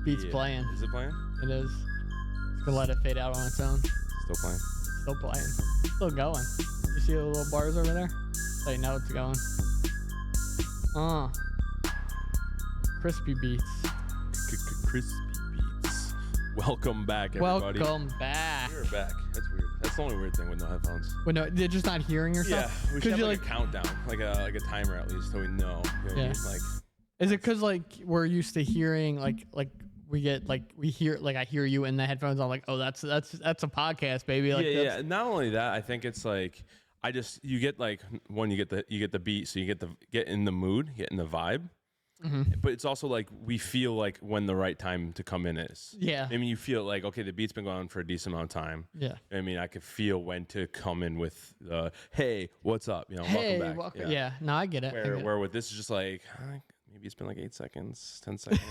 Beats playing. Is it playing? It is. It's gonna let it fade out on its own. Still playing? Still playing. Still going. You see the little bars over there? So you know it's going. Crispy beats. Crispy beats. Welcome back, everybody. Welcome back. We're back. That's weird. That's the only weird thing with no headphones. Wait, no, they're just not hearing yourself? Yeah, we should have like a countdown, like a timer at least, so we know. You know what I mean? Like, is it because like we're used to hearing like we get like we hear like I hear you in the headphones? I'm like, oh, that's a podcast, baby. Like, yeah. Not only that, I think it's like you get like you get the beat, so you get in the mood, get in the vibe. Mm-hmm. But it's also like we feel like when the right time to come in is. Yeah. I mean, you feel like, okay, the beat's been going on for a decent amount of time. Yeah. I mean, I could feel when to come in with hey, what's up? You know, hey, welcome back. Yeah. No, I get it. Where with this is just like maybe it's been like 8 seconds, 10 seconds.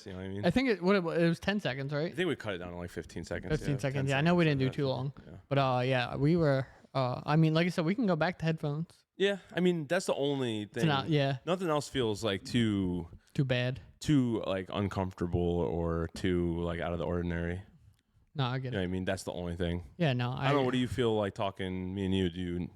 You know what I mean? I think it was 10 seconds, right? I think we cut it down to like 15 seconds. 15 seconds. Yeah, I know we didn't do too long. Yeah. But yeah, we were. I mean, like I said, we can go back to headphones. Yeah, I mean that's the only thing. Nothing else feels like too bad, too like uncomfortable or too like out of the ordinary. No, I get it. You know what I mean? That's the only thing. Yeah, no, I don't know. What do you feel like talking? Me and you. Do you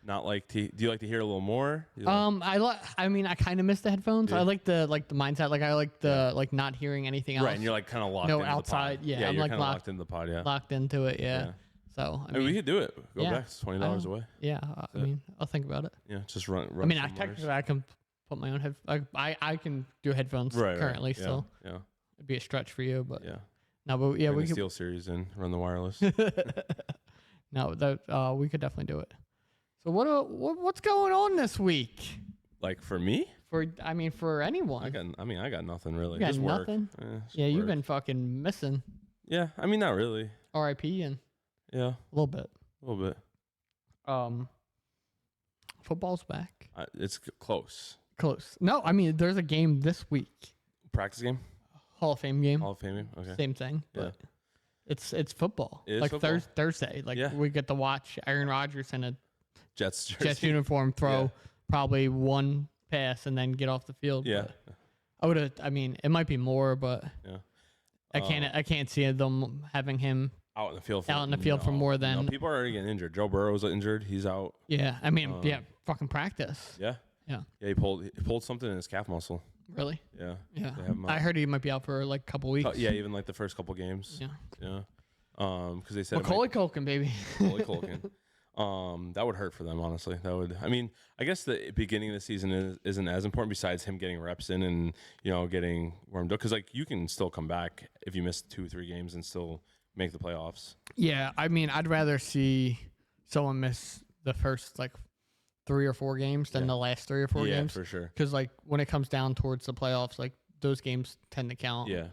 not like to? Do you like to hear a little more? I mean, I kind of miss the headphones. Yeah. I like the mindset. Like I like the like not hearing anything else. Right, and you're like kind of locked. No, outside. The pod. Yeah, I'm you're like locked into the pod. Yeah, locked into it. Yeah. So I mean, we could do it. Go back. It's $20 away. Yeah, I mean, I'll think about it. Yeah, just run. I mean, I can put my own I can do headphones currently. Yeah, still. Yeah. It'd be a stretch for you, but yeah. No, but yeah, we could Steel Series and run the wireless. No, that we could definitely do it. So what's going on this week? Like for me? For anyone. I got nothing really. You got just nothing? Yeah, you've been fucking missing. Yeah, I mean not really. R.I.P. and yeah, a little bit. Football's back. It's close. Close. No, I mean there's a game this week. Practice game. Hall of Fame game. Hall of Fame. Okay. Same thing. Yeah. But it's football. It is like football. Thursday. Like we get to watch Aaron Rodgers in a Jets uniform throw probably one pass and then get off the field. Yeah. I mean, it might be more, but I can't see them having him out in the field for more than. No, people are already getting injured. Joe Burrow's injured. He's out. Yeah, I mean, fucking practice. Yeah. Yeah. Yeah, he pulled something in his calf muscle. Really? Yeah. Yeah. I heard he might be out for like a couple weeks. Yeah, even like the first couple games. Yeah. Yeah. Because they said Macaulay Culkin, baby. Macaulay Culkin. That would hurt for them, honestly. That would. I mean, I guess the beginning of the season isn't as important. Besides him getting reps in and getting warmed up, because like you can still come back if you miss 2-3 games and still make the playoffs. Yeah, I mean, I'd rather see someone miss the first like 3 or 4 games than the last 3 or 4 games. Yeah, for sure. Because like when it comes down towards the playoffs, like those games tend to count. Yeah.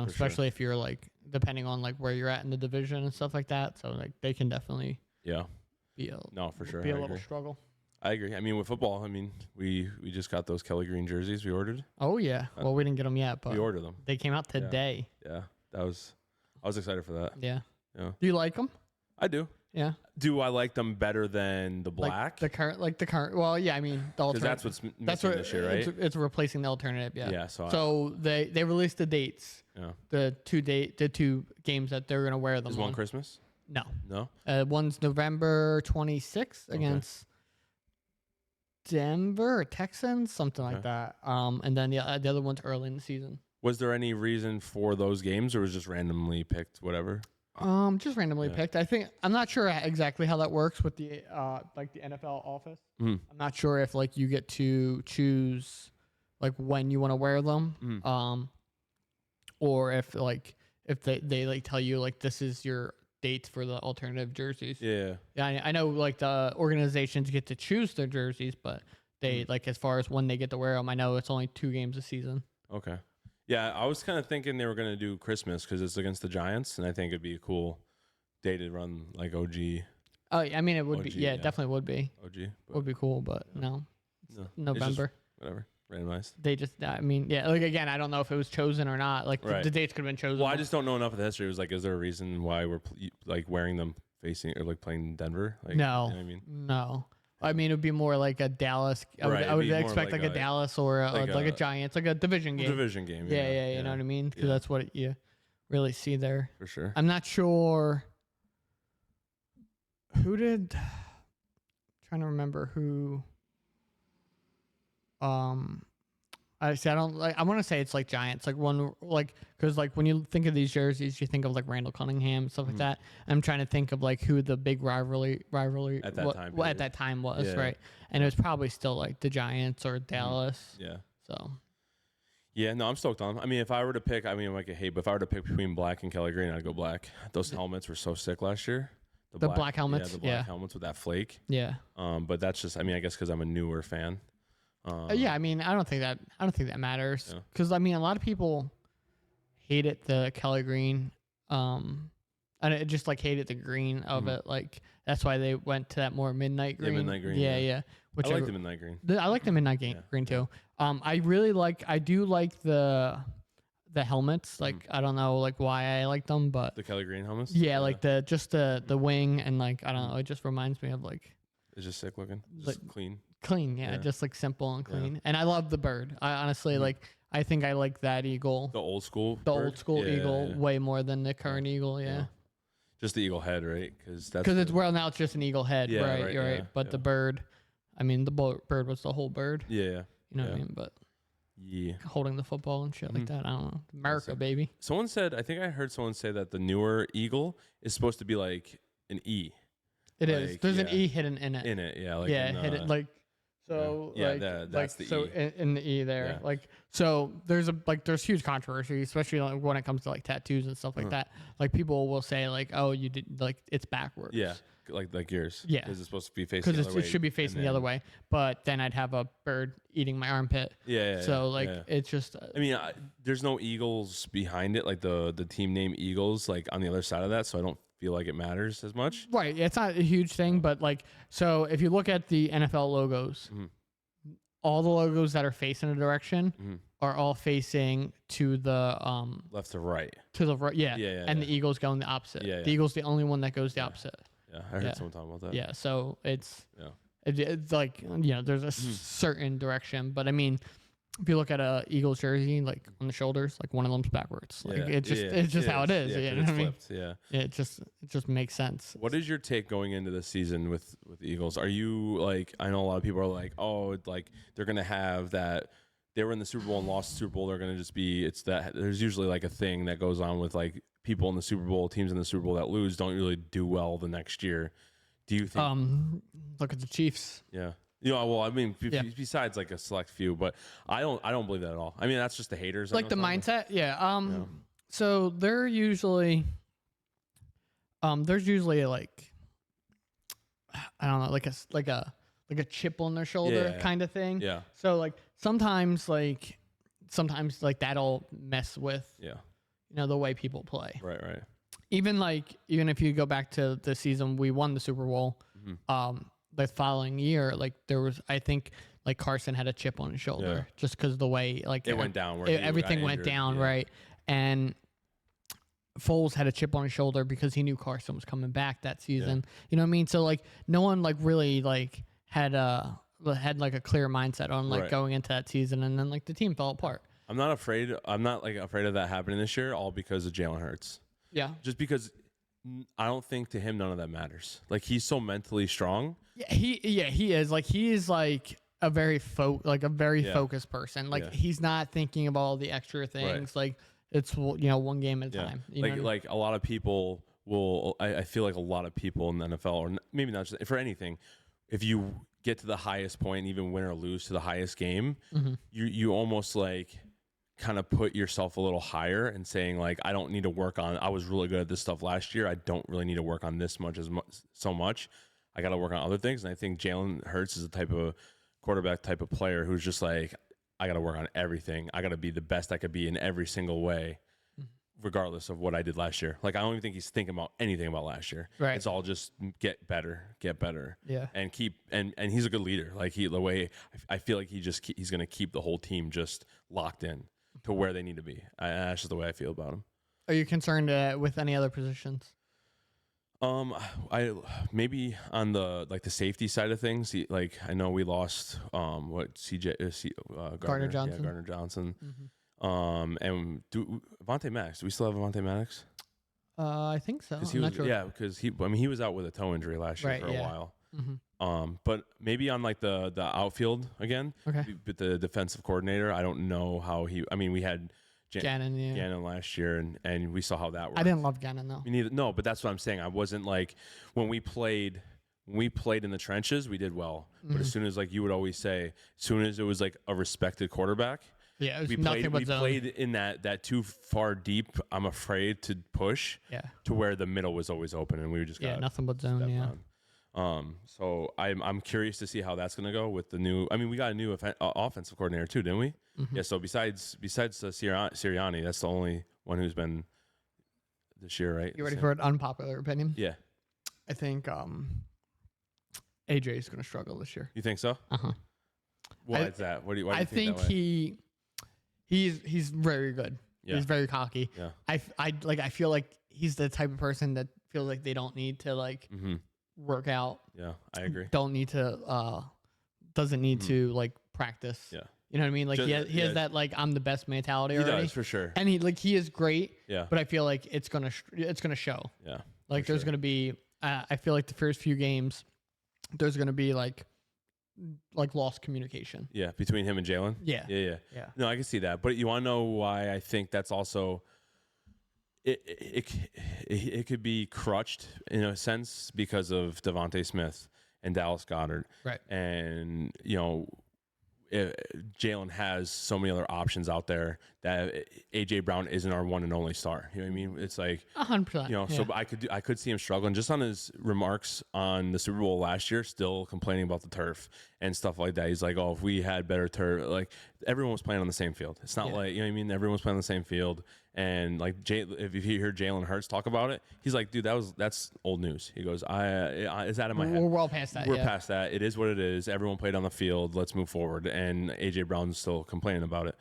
Especially if you're like depending on like where you're at in the division and stuff like that. So like they can definitely be for sure. Be a little struggle. I agree. I mean, with football, we just got those Kelly Green jerseys we ordered. Oh yeah. Well, we didn't get them yet, but we ordered them. They came out today. Yeah. I was excited for that. Yeah. Yeah. Do you like them? I do. Yeah. Do I like them better than the black? The current. Well, yeah. I mean, the alternative. That's what's missing this year, right? It's replacing the alternative. Yeah. Yeah. So they released the dates. Yeah. The two games that they're gonna wear them. Is one Christmas? No. No. One's November 26th against Denver or Texans, something like that. And then the other one's early in the season. Was there any reason for those games, or was it just randomly picked? Whatever. Just randomly picked. I'm not sure exactly how that works with the like the NFL office. I'm not sure if like you get to choose like when you want to wear them, or if they like tell you like this is your dates for the alternative jerseys. Yeah. Yeah, I know like the organizations get to choose their jerseys, but they like as far as when they get to wear them, I know it's only 2 games a season. Okay. Yeah, I was kind of thinking they were going to do Christmas because it's against the Giants, and I think it'd be a cool day to run like OG. Oh, I mean, it would OG, be. Yeah, it definitely would be. OG. Would be cool, but no. November. Whatever. Randomized. They just, I mean, yeah, like again, I don't know if it was chosen or not. Like the dates could have been chosen. Well, I just don't know enough of the history. It was like, is there a reason why we're like wearing them facing or like playing Denver? Like, no. You know what I mean? No. I mean, it would be more like a Dallas. I would expect like a Dallas or like a Giants, like a division game. Division game. Yeah. You know what I mean? Because that's what you really see there. For sure. I'm not sure who did. Trying to remember who. I don't like. I want to say it's like Giants, like one, like because like when you think of these jerseys, you think of like Randall Cunningham and stuff like that. I'm trying to think of like who the big rivalry at that time was, right? And it was probably still like the Giants or Dallas. Yeah. So. Yeah, no, I'm stoked on them. I mean, if I were to pick, I mean, I might get hate, but if I were to pick between black and Kelly Green, I'd go black. Those helmets were so sick last year. The black helmets, yeah, the black helmets with that flake. Yeah. But that's just, I mean, I guess because I'm a newer fan. Yeah, I mean, I don't think that matters because I mean, a lot of people hated the Kelly Green, and it just like hated the green of it. Like that's why they went to that more midnight green. Yeah, midnight green. Yeah. Which I like the midnight green. I like the midnight green too. I do like the helmets. Like I don't know like why I like them, but the Kelly Green helmets. Yeah, like the wing and like I don't know. It just reminds me of like. It's just sick looking. Just clean. Clean, yeah, just like simple and clean. Yeah. And I love the bird. I honestly like. I think I like that eagle. The old school. Old school eagle way more than the current eagle. Yeah. Just the eagle head, right? Because it's now it's just an eagle head, right? You're right. But the bird, I mean, the bird was the whole bird. Yeah. You know what I mean? But holding the football and shit like that. I don't know. America, baby. Someone said. I think I heard someone say that the newer eagle is supposed to be like an E. It is. There's an E hidden in it. Like hidden like. So that's the E. In the E there, like so there's huge controversy, especially like when it comes to like tattoos and stuff like that. Like people will say like, oh, you did like it's backwards. Yeah, like yours. Yeah, because it's supposed to be facing the other way. It should be facing the other way, but then I'd have a bird eating my armpit. Yeah. So it's just. I mean, there's no eagles behind it, like the team name Eagles, like on the other side of that. So I don't feel like it matters as much. Right. It's not a huge thing, but like, so if you look at the NFL logos, all the logos that are facing a direction are all facing to the left to right. To the right, and the Eagles going the opposite. The Eagle's the only one that goes the opposite. Yeah, I heard someone talking about that. Yeah, so it's like there's a certain direction, but I mean, if you look at a Eagles jersey, like on the shoulders, like one of them's backwards. Like it's just how it is. Yeah, you know what I mean? Yeah. It just makes sense. What is your take going into the season with the Eagles? Are you like, I know a lot of people are like, oh, like they're gonna have that. They were in the Super Bowl and lost the Super Bowl. They're gonna just be. It's that. There's usually like a thing that goes on with like people in the Super Bowl, teams in the Super Bowl that lose don't really do well the next year. Do you think? Look at the Chiefs. Yeah. Well, I mean, besides like a select few, but I don't believe that at all. I mean, that's just the haters. Like the mindset, So they're usually, there's usually like, I don't know, like a chip on their shoulder kind of thing. Yeah. So like sometimes that'll mess with, the way people play. Right. Even if you go back to the season we won the Super Bowl, the following year, like there was, I think, like Carson had a chip on his shoulder just because the way like it went down, everything went down, right? And Foles had a chip on his shoulder because he knew Carson was coming back that season. You know what I mean? So like no one like really like had like a clear mindset on like going into that season, and then like the team fell apart. I'm not afraid of that happening this year, all because of Jalen Hurts. Yeah, just because I don't think to him none of that matters. Like he's so mentally strong. He is like a very focused person. Like he's not thinking about all the extra things. Like it's one game at a time. Like a lot of people will. I feel like a lot of people in the NFL, or maybe not just for anything, if you get to the highest point, even win or lose to the highest game, you almost like kind of put yourself a little higher and saying like, I don't need to work on. I was really good at this stuff last year. I don't really need to work on this so much. I got to work on other things. And I think Jalen Hurts is a type of quarterback type of player who's just like, I got to work on everything. I got to be the best I could be in every single way, regardless of what I did last year. Like, I don't even think he's thinking about anything about last year. Right. It's all just get better. Yeah. And and he's a good leader. Like the way I feel like he's going to keep the whole team just locked in to where they need to be. That's just the way I feel about him. Are you concerned with any other positions? I maybe on the the safety side of things, like I know we lost Gardner Johnson. Yeah, Gardner Johnson. And Avonte Maddox. Do we still have Avonte Maddox? I think so. Because because he was out with a toe injury last year for a while. But maybe on like the outfield again. Okay. But the defensive coordinator, I don't know how he. I mean, we had Gannon last year, and we saw how that worked. I didn't love Gannon though. Me neither. No, but that's what I'm saying. I wasn't like when we played in the trenches, we did well. But as soon as like you would always say, as soon as it was like a respected quarterback. Yeah, it was we played in that too far deep. I'm afraid to push. Yeah. To where the middle was always open, and we just got nothing but zone. Yeah. So I'm curious to see how that's gonna go with the new. I mean, we got a new offensive coordinator too, didn't we? Yeah. So besides Sirianni, that's the only one who's been this year, right? You ready for an unpopular opinion? Yeah. I think AJ is gonna struggle this year. You think so? Why is that? Why do you think that way? He's very good. Yeah. He's very cocky. Yeah. I feel like he's the type of person that feels like they don't need to work out. Yeah, I agree. Doesn't need to like practice. Yeah. You know what I mean? Like he has that like I'm the best mentality already. He does for sure. And he is great. Yeah. But I feel like it's gonna show. Yeah. Like there's gonna be I feel like the first few games there's gonna be like lost communication. Yeah, between him and Jalen. Yeah. No, I can see that. But you want to know why I think that's also it could be crutched in a sense because of Devontae Smith and Dallas Goedert. Right. And Jalen has so many other options out there that AJ Brown isn't our one and only star. You know what I mean? It's like 100%. So I could see him struggling just on his remarks on the Super Bowl last year, still complaining about the turf and stuff like that. He's like, "Oh, if we had better turf, like everyone was playing on the same field. It's not like, you know what I mean? Everyone was playing on the same field." And like if you hear Jalen Hurts talk about it, he's like, "Dude, that's old news." He goes, "It's out of my head. We're well past that. We're past that. It is what it is. Everyone played on the field. Let's move forward." And AJ Brown's still complaining about it,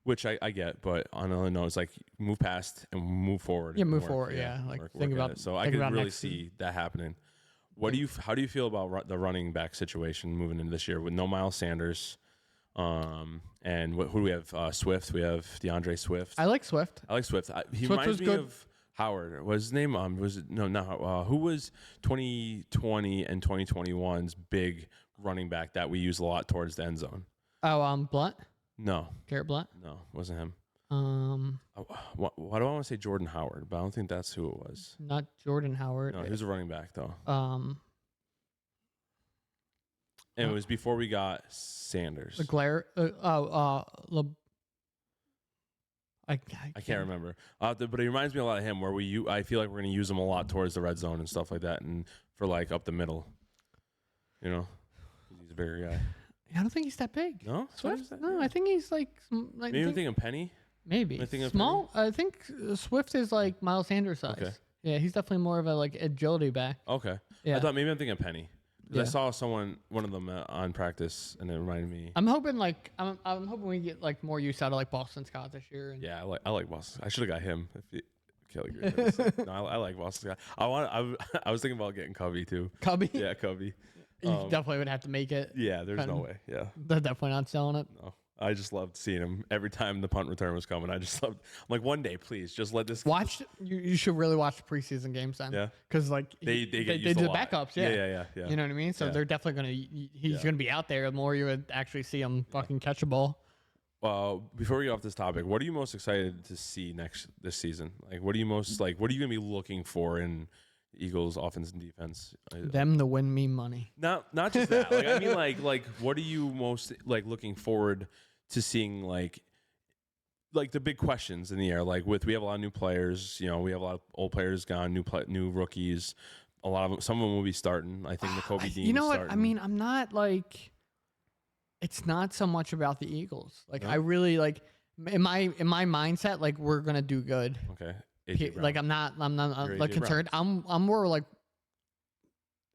which I get. But on another note, it's like move past and move forward. Yeah, move forward. Yeah, like think about it. So I could really see that happening. How do you feel about the running back situation moving into this year with no Miles Sanders? And who do we have? Swift. We have DeAndre Swift. I like Swift. He reminds me of Howard. What was his name? Was it who was 2020 and 2021's big running back that we use a lot towards the end zone? Oh, Blunt. No. Garrett Blunt. No, wasn't him. Why do I want to say Jordan Howard? But I don't think that's who it was. Not Jordan Howard. No, he was a running back though. And it was before we got Sanders. I can't remember. But it reminds me a lot of him, where I feel like we're going to use him a lot towards the red zone and stuff like that, and for like up the middle. You know, he's a bigger guy. I don't think he's that big. No, Swift. No, I think he's like maybe I'm thinking Penny. Maybe small. Penny? I think Swift is like Miles Sanders size. Okay. Yeah, he's definitely more of a like agility back. Okay. Yeah. I thought maybe I'm thinking Penny. I saw one of them on practice, and it reminded me. I'm hoping I'm hoping we get like more use out of like Boston Scott this year. And yeah, I like Boston. I should have got him. No, I like Boston Scott. I was thinking about getting Covey too. Covey? Yeah, Covey. You definitely would have to make it. Yeah, there's no way. Yeah, they're definitely not selling it. No. I just loved seeing him every time the punt return was coming. I just loved. I'm like, one day, please, just let this. Watch. You should really watch the preseason games then. Yeah. Because like they do the backups. Yeah. Yeah. You know what I mean? So they're definitely he's gonna be out there. The more you would actually see him fucking catch a ball. Before we get off this topic, what are you most excited to see this season? Like, what are you gonna be looking for in Eagles offense and defense? Them to win me money. Not just that. Like, I mean, like what are you most looking forward to seeing? Like the big questions in the air. Like we have a lot of new players. You know, we have a lot of old players gone, new rookies. A lot of them, some of them will be starting. I think Nakobe Dean. You know what? Starting. I mean, I'm not like. It's not so much about the Eagles. Like I really like in my mindset. Like we're gonna do good. Okay. Like I'm not like concerned. I'm more like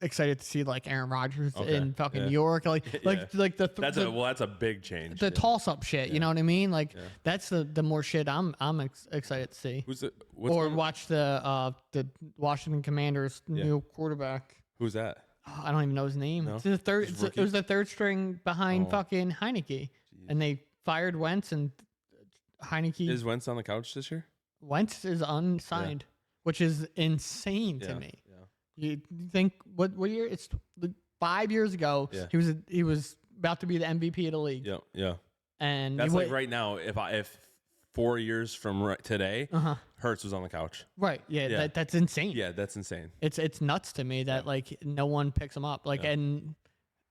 excited to see like Aaron Rodgers Okay, in fucking yeah. New York, like Yeah. that's That's a big change. the toss up shit. You know what I mean? Like Yeah. that's the more shit I'm excited to see. What's Or going- watch the Washington Commanders new quarterback. Who's that? Oh, I don't even know his name. No? It's the third. He's It was the third string behind Oh. fucking Heineke, and they fired Wentz, and Heineke Is Wentz on the couch this year? Wentz is unsigned, which is insane to Yeah, me. yeah. You think what year? It's 5 years ago. Yeah. He was about to be the MVP of the league, Yeah, yeah. and That's like right now. If 4 years from today, Uh-huh. Hurts was on the couch. Right. Yeah. Yeah. That's insane. Yeah, that's insane. It's nuts to me that like no one picks him up. Like, Yeah. and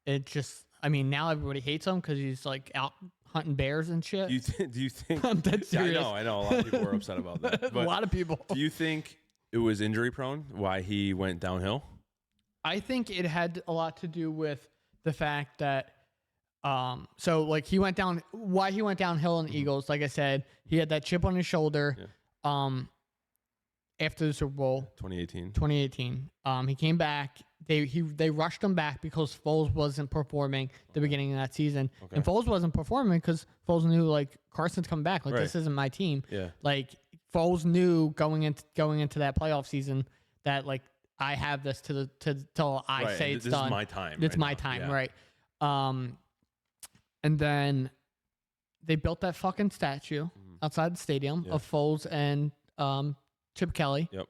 it just, I mean, now everybody hates him because he's like out hunting bears and shit. Do you think? I'm dead Yeah, serious. I know. A lot of people were upset about that. A But lot of people. do you think it was injury prone? Why he went downhill? I think it had a lot to do with the fact that, so like why he went downhill in the Eagles. Like I said, he had that chip on his shoulder, after the Super Bowl 2018. 2018. He came back. They rushed him back because Foles wasn't performing the beginning of that season, and Foles wasn't performing because Foles knew like Carson's coming back. Like this isn't my team. Yeah. Like Foles knew going into that playoff season that like I have this till I Right, say it's this done. is my time. It's right my now. time, Yeah. right? And then they built that fucking statue outside the stadium Yeah. of Foles and Chip Kelly, Yep.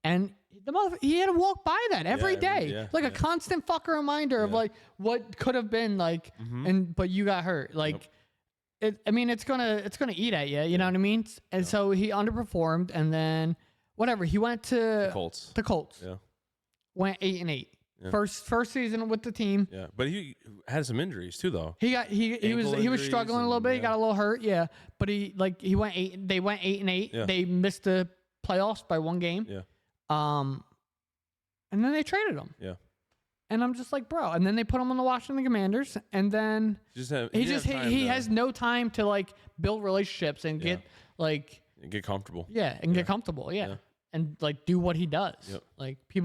and he had to walk by that every day, yeah, like a yeah. constant fucking reminder of Yeah. like what could have been like, but you got hurt, like. I mean, it's gonna eat at you. You know what I mean? And so he underperformed, and then whatever. He went to Colts. the Colts. Yeah. Went 8-8. Yeah. First season with the team. Yeah. But he had some injuries too, though. He was injuries struggling a little and- bit. He yeah. got a little hurt. Yeah, but they went 8-8. Yeah. They missed the playoffs by one game. Yeah. And then they traded him. Yeah. And I'm just like, bro. And then they put him on the Washington Commanders, and then he has no time to like build relationships and get like get comfortable. get comfortable. Yeah. Yeah. And like do what he does. Yep. Like a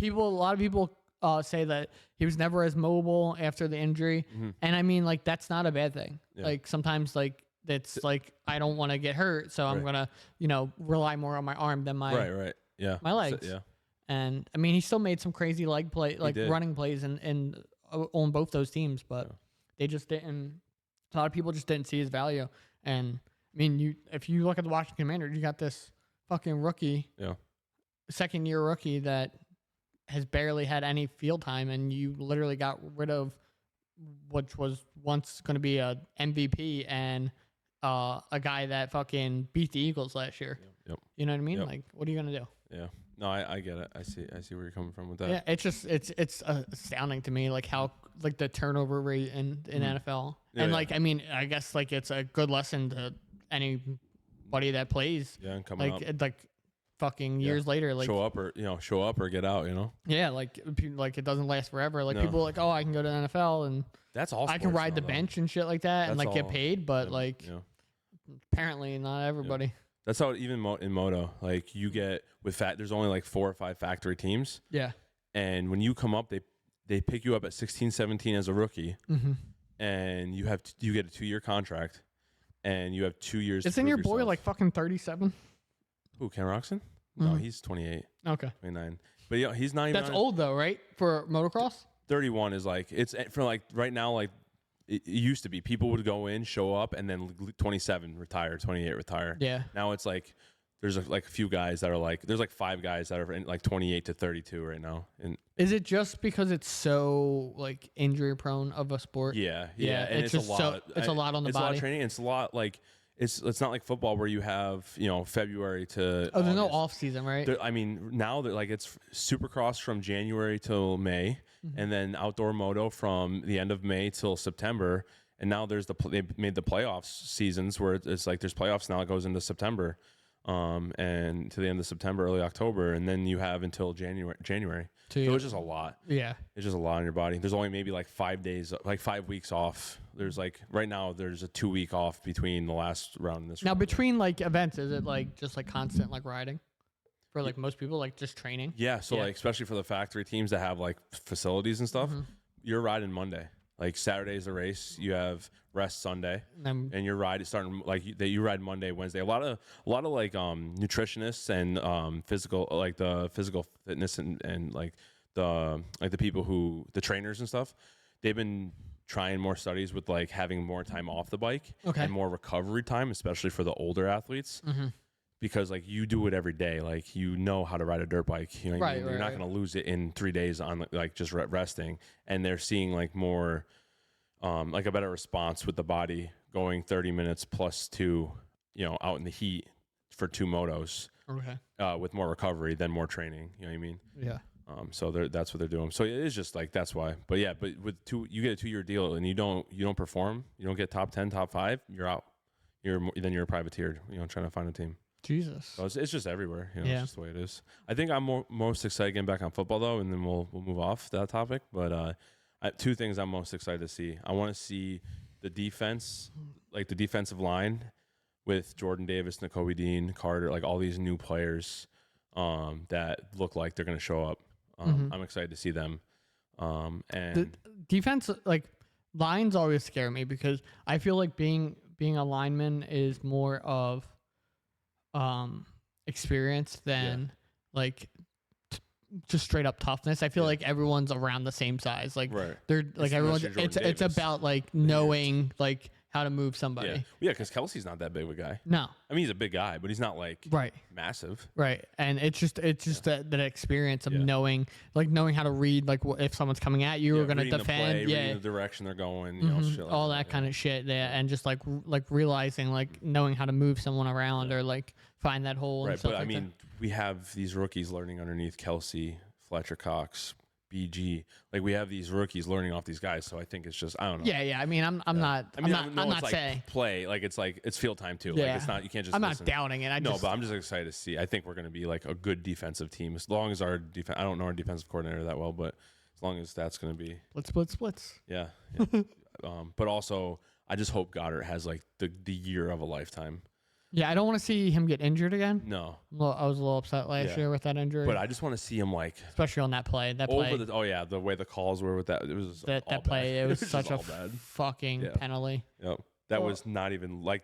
lot of people say that he was never as mobile after the injury, and I mean like that's not a bad thing. Yeah. Like sometimes like it's like I don't want to get hurt, so I'm gonna rely more on my arm than my Right. Yeah. my legs. Yeah. And I mean, he still made some crazy leg play, like did. running plays, and on both those teams, but they just didn't. A lot of people just didn't see his value. And I mean, if you look at the Washington Commanders, you got this fucking rookie, second-year rookie that has barely had any field time, and you literally got rid of, which was once going to be a MVP and a guy that fucking beat the Eagles last year. Yep. You know what I mean? Yep. Like, what are you gonna do? Yeah. No, I get it. I see where you're coming from with that. Yeah, it's just it's astounding to me, like how like the turnover rate in NFL, Yeah, and yeah. like I mean, I guess like it's a good lesson to anybody that plays. Yeah, and coming up. Like fucking years later, like show up or get out. yeah, like it doesn't last forever. Like No. people are like, oh, I can go to the NFL and That's all. I can sports ride now, the though. bench and shit like that, and That's like get all- paid, but Yeah, like yeah. apparently not everybody. That's how even in moto, like you get with there's only like 4 or 5 factory teams, Yeah. and when you come up, they pick you up at 16, 17 as a rookie, Mm-hmm. and you get a 2-year contract, and you have 2 years. Isn't to your prove boy yourself. like fucking 37? who? Ken Roxon? No, Mhm. he's 28, Okay. 29. But yeah, he's not even. That's old though, right? For motocross? 31 is like it's for like right now like. It used to be people would go in, show up, and then 27 retire, 28 retire. Yeah. Now it's like there's like a few guys that are like there's like 5 guys that are in like 28 to 32 right now. And Is it just because it's so like injury prone of a sport? yeah, it's and it's just a lot. so- it's a lot on the it's a lot body. of training. It's a lot like it's not like football where you have February to. Oh, there's no August. off season, right? I mean, now that like it's Supercross from January till May, and then outdoor moto from the end of May till September. And now they made the playoffs seasons where it's like there's playoffs now. It goes into September, and to the end of September, early October, and then you have until January. So it's just a lot. Yeah. It's just a lot on your body. There's only maybe like 5 days, like 5 weeks off. There's like right now there's a 2-week off between the last round and this Now round. between like events, is it like just like constant like riding? for like most people, like just training. Yeah. So like, especially for the factory teams that have like facilities and stuff, you're riding Monday. Like Saturday's the race. You have rest Sunday, and your ride is starting like you ride Monday, Wednesday. A lot of like nutritionists and physical, like the physical fitness and like the people who the trainers and stuff. They've been trying more studies with like having more time off the bike and more recovery time, especially for the older athletes. Because like you do it every day, like you know how to ride a dirt bike. You know, what I mean? You're not going to lose it in 3 days on like just resting. And they're seeing like more, like a better response with the body going 30 minutes plus 2, you know, out in the heat for 2 motos. With more recovery than more training. You know what I mean? Yeah. So that's what they're doing. So it is just like that's why. But yeah, but with you get a 2-year deal and you don't perform, you don't get top 10, top 5, you're out. Then you're privateered. You know, trying to find a team. Jesus. So it's just everywhere. You know, it's just the way it is. I think I'm most excited getting back on football though, and then we'll move off that topic. But 2 things I'm most excited to see. I want to see the defense, like the defensive line, with Jordan Davis, Nakobe Dean, Carter, like all these new players that look like they're going to show up. I'm excited to see them. And the defense, like lines, always scare me because I feel like being a lineman is more of experience than like just straight up toughness. I feel like everyone's around the same size. Like they're like everyone's. It's about like knowing like how to move somebody. Yeah, because Kelsey's not that big of a guy. No, I mean he's a big guy, but he's not like massive. Right, and it's just that experience of knowing how to read like if someone's coming at you or going to defend. Reading the direction they're going. You know, shit like all that kind of shit. Yeah, and just like realizing like knowing how to move someone around or like find that hole. Right, and stuff but like I mean we have these rookies learning underneath Kelsey, Fletcher Cox, BG. Like we have these rookies learning off these guys, so I think it's just I don't know. Yeah. I mean, I'm not saying play like it's field time too. Like it's not you can't just. I'm not doubting it. But I'm just excited to see. I think we're going to be like a good defensive team as long as our defense. I don't know our defensive coordinator that well, but as long as that's going to be splits. Yeah. But also I just hope Goddard has like the year of a lifetime. Yeah, I don't want to see him get injured again. No. Well, I was a little upset last year with that injury. But I just want to see him like, especially on that play. the way the calls were with that. It was that play. It was such a fucking penalty. Yep. That was not even like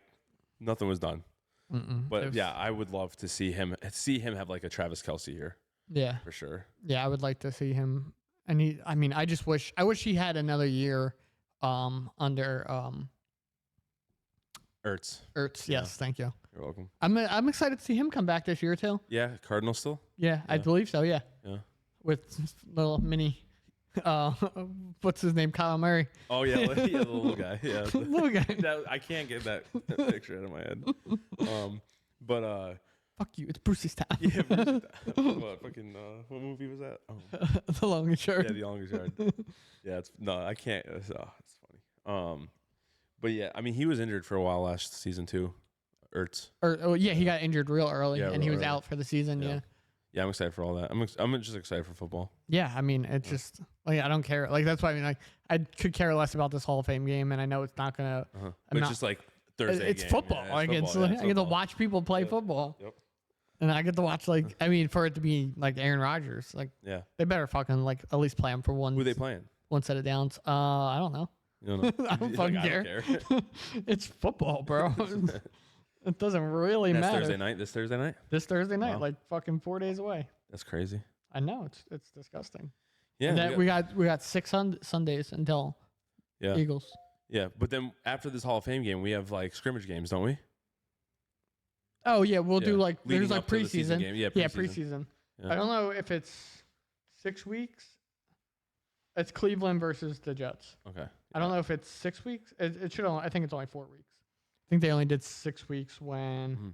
nothing was done. But I would love to see him have like a Travis Kelce year. Yeah, for sure. Yeah, I would like to see him. And I mean, I wish he had another year under Ertz, yes, thank you. You're welcome. I'm excited to see him come back this year too. Yeah, Cardinals still? Yeah, I believe so, yeah. Yeah. With little mini what's his name? Kyle Murray. Oh yeah, the little guy. Yeah. Little guy. I can't get that picture out of my head. But fuck you, it's Bruce's time. Yeah, Bruce's time. What movie was that? Oh. The Longest Yard. Yeah, The Longest Yard. Yeah, I can't. It's funny. But yeah, I mean, he was injured for a while last season too. Ertz. He got injured real early, and he was out for the season. Yeah. Yeah, I'm excited for all that. I'm just excited for football. Yeah, I mean, it's just like I don't care. Like that's why I mean, like I could care less about this Hall of Fame game, and I know it's not gonna. It's just like Thursday. It's game. football. Yeah, like it's I get to watch people play football. Yep. And I get to watch I mean, for it to be like Aaron Rodgers, like they better fucking like at least play him for one. Who are they playing? One set of downs. I don't know. You don't know? I don't fucking care. It's football, bro. It doesn't really matter. This Thursday night? This Thursday night, like fucking 4 days away. That's crazy. I know, it's disgusting. Yeah. We got 6 Sundays until Eagles. Yeah, but then after this Hall of Fame game, we have like scrimmage games, don't we? Oh yeah, we'll do like leading there's like preseason. Yeah, preseason. Yeah. I don't know if it's 6 weeks. It's Cleveland versus the Jets. Okay. I don't know if it's 6 weeks. It should only. I think it's only 4 weeks. I think they only did 6 weeks when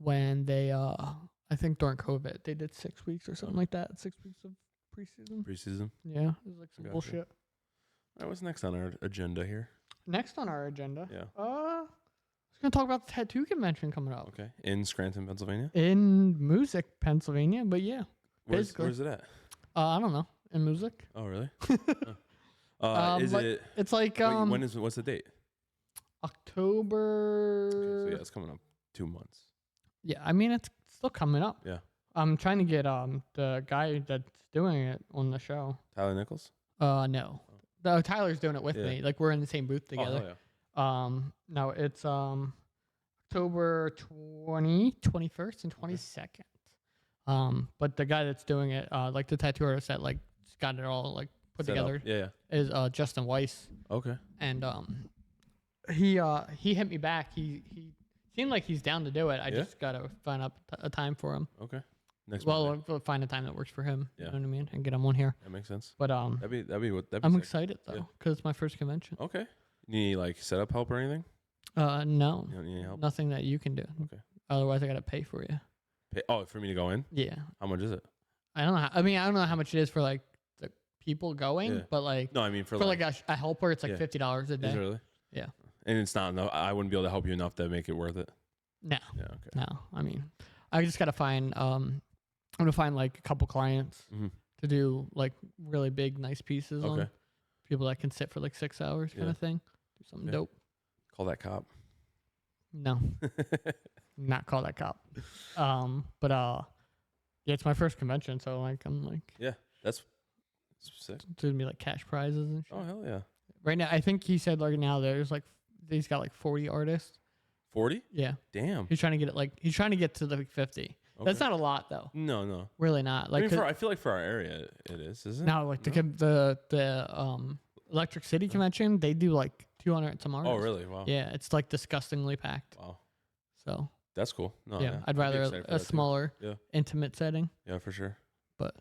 they I think during COVID they did 6 weeks or something like that. 6 weeks of preseason. Yeah, it was like some bullshit. All right, what's next on our agenda here? Next on our agenda, I was gonna talk about the tattoo convention coming up. Okay, in Scranton, Pennsylvania. In Music, Pennsylvania, but yeah. Where's it at? I don't know. In Music. Oh really? Is it? It's like what's the date? October. Okay, so yeah, it's coming up. 2 months. Yeah, I mean it's still coming up. Yeah. I'm trying to get the guy that's doing it on the show. Tyler Nichols? No. No, Tyler's doing it with Yeah. me. Like we're in the same booth together. Oh, hell yeah. No, it's October 21st and 22nd. But the guy that's doing it, like the tattoo artist that like got it all like put Set up. together Yeah. is Justin Weiss. Okay. And he hit me back. He seemed like he's down to do it. I just gotta find up a time for him. Okay. Next Monday. We'll find a time that works for him. Yeah. You know what I mean? And get him on here. That makes sense. But That'd be I'm sick. excited though Yeah. because it's my first convention. Okay. Need like setup help or anything? No, You don't need any help? nothing that you can do. Okay. Otherwise, I gotta pay for you. For me to go in? Yeah. How much is it? I don't know. I don't know how much it is for like the people going, Yeah. but like No, I mean for like a helper, it's like Yeah. $50 a Is day. it really? Yeah. And it's not enough. I wouldn't be able to help you enough to make it worth it. No, Yeah. Okay. no. I mean, I just gotta find. I'm gonna find like a couple clients Mhm. to do like really big, nice pieces on. Okay. People that can sit for like 6 hours, kind Yeah. of thing. Do something Yeah. dope. Call that cop. No, not call that cop. But yeah, it's my first convention, so like I'm like That's sick. it's gonna be like cash prizes and shit. Oh hell yeah. Right now, I think he said like now there's like he's got like 40 artists. 40? Yeah, Damn. he's trying to get it like he's trying to get to the 50. That's Okay. not a lot though. No. Really not. I Like mean, I feel like for our area it is, isn't it? now, like the Electric City convention, they do like 200 and some artists. Oh really? Wow. Yeah, it's like disgustingly packed. Wow. So That's cool. No, yeah, I'd be rather excited for a that too. smaller, Yeah. intimate setting. Yeah, for sure. But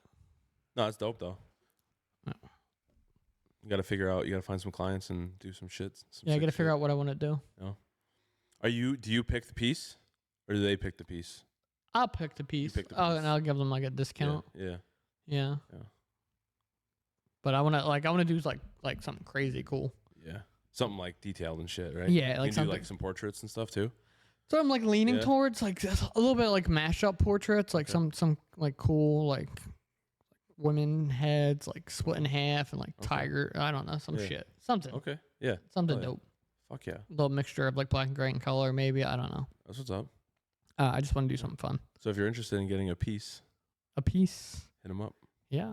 No, it's dope though. Yeah. You got to figure out. You got to find some clients and do some shit. yeah, I got to figure out what I want to do. Do you pick the piece, or do they pick the piece? I'll pick the piece. pick the Oh, piece. and I'll give them like a discount. Yeah. Yeah. Yeah. But I want to do like something crazy cool. Yeah. Something like detailed and shit, right? Yeah, You like can do something. like some portraits and stuff too. So I'm like leaning Yeah. towards like a little bit like mashup portraits, like Okay. some like cool like women heads like split in half and like Okay. tiger. I don't know, some Yeah. shit, something Okay. Yeah. something Oh, yeah. dope. Fuck yeah. A little mixture of like black and gray and color, maybe. I don't know. That's what's up. I just want to do something fun. So if you're interested in getting a piece, A piece. hit them up. Yeah.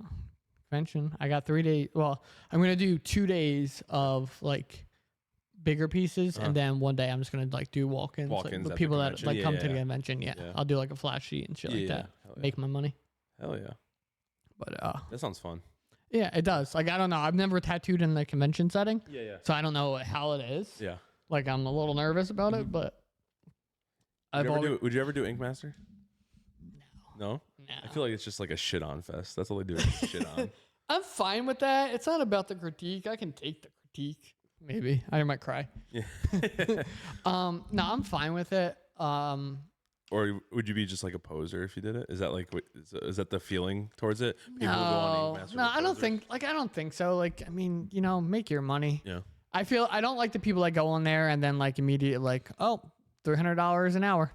Convention. I got 3 days. Well, I'm going to do 2 days of like bigger pieces. Uh-huh. And then one day I'm just going to like do walk-ins. Walk-ins like, at with the people that convention. like Yeah, come yeah, to the yeah. convention. Yeah. Yeah. I'll do like a flash sheet and shit like that. Hell yeah. Make my money. Hell yeah. But That sounds fun. yeah, it does. Like, I don't know. I've never tattooed in the convention setting. Yeah. So I don't know how it is. Yeah. Like, I'm a little nervous about it, but Would you ever do Ink Master? No. No. I feel like it's just like a shit on fest. That's all they do is shit on. I'm fine with that. It's not about the critique. I can take the critique. Maybe I might cry. Yeah. No, I'm fine with it. Or would you be just like a poser if you did it? Is that like is that the feeling towards it? People No, go on Ink Master no, with I don't posers? think. I don't think so. Like, I mean, make your money. Yeah. I don't like the people that go on there and then like immediately like, oh, $300 an hour.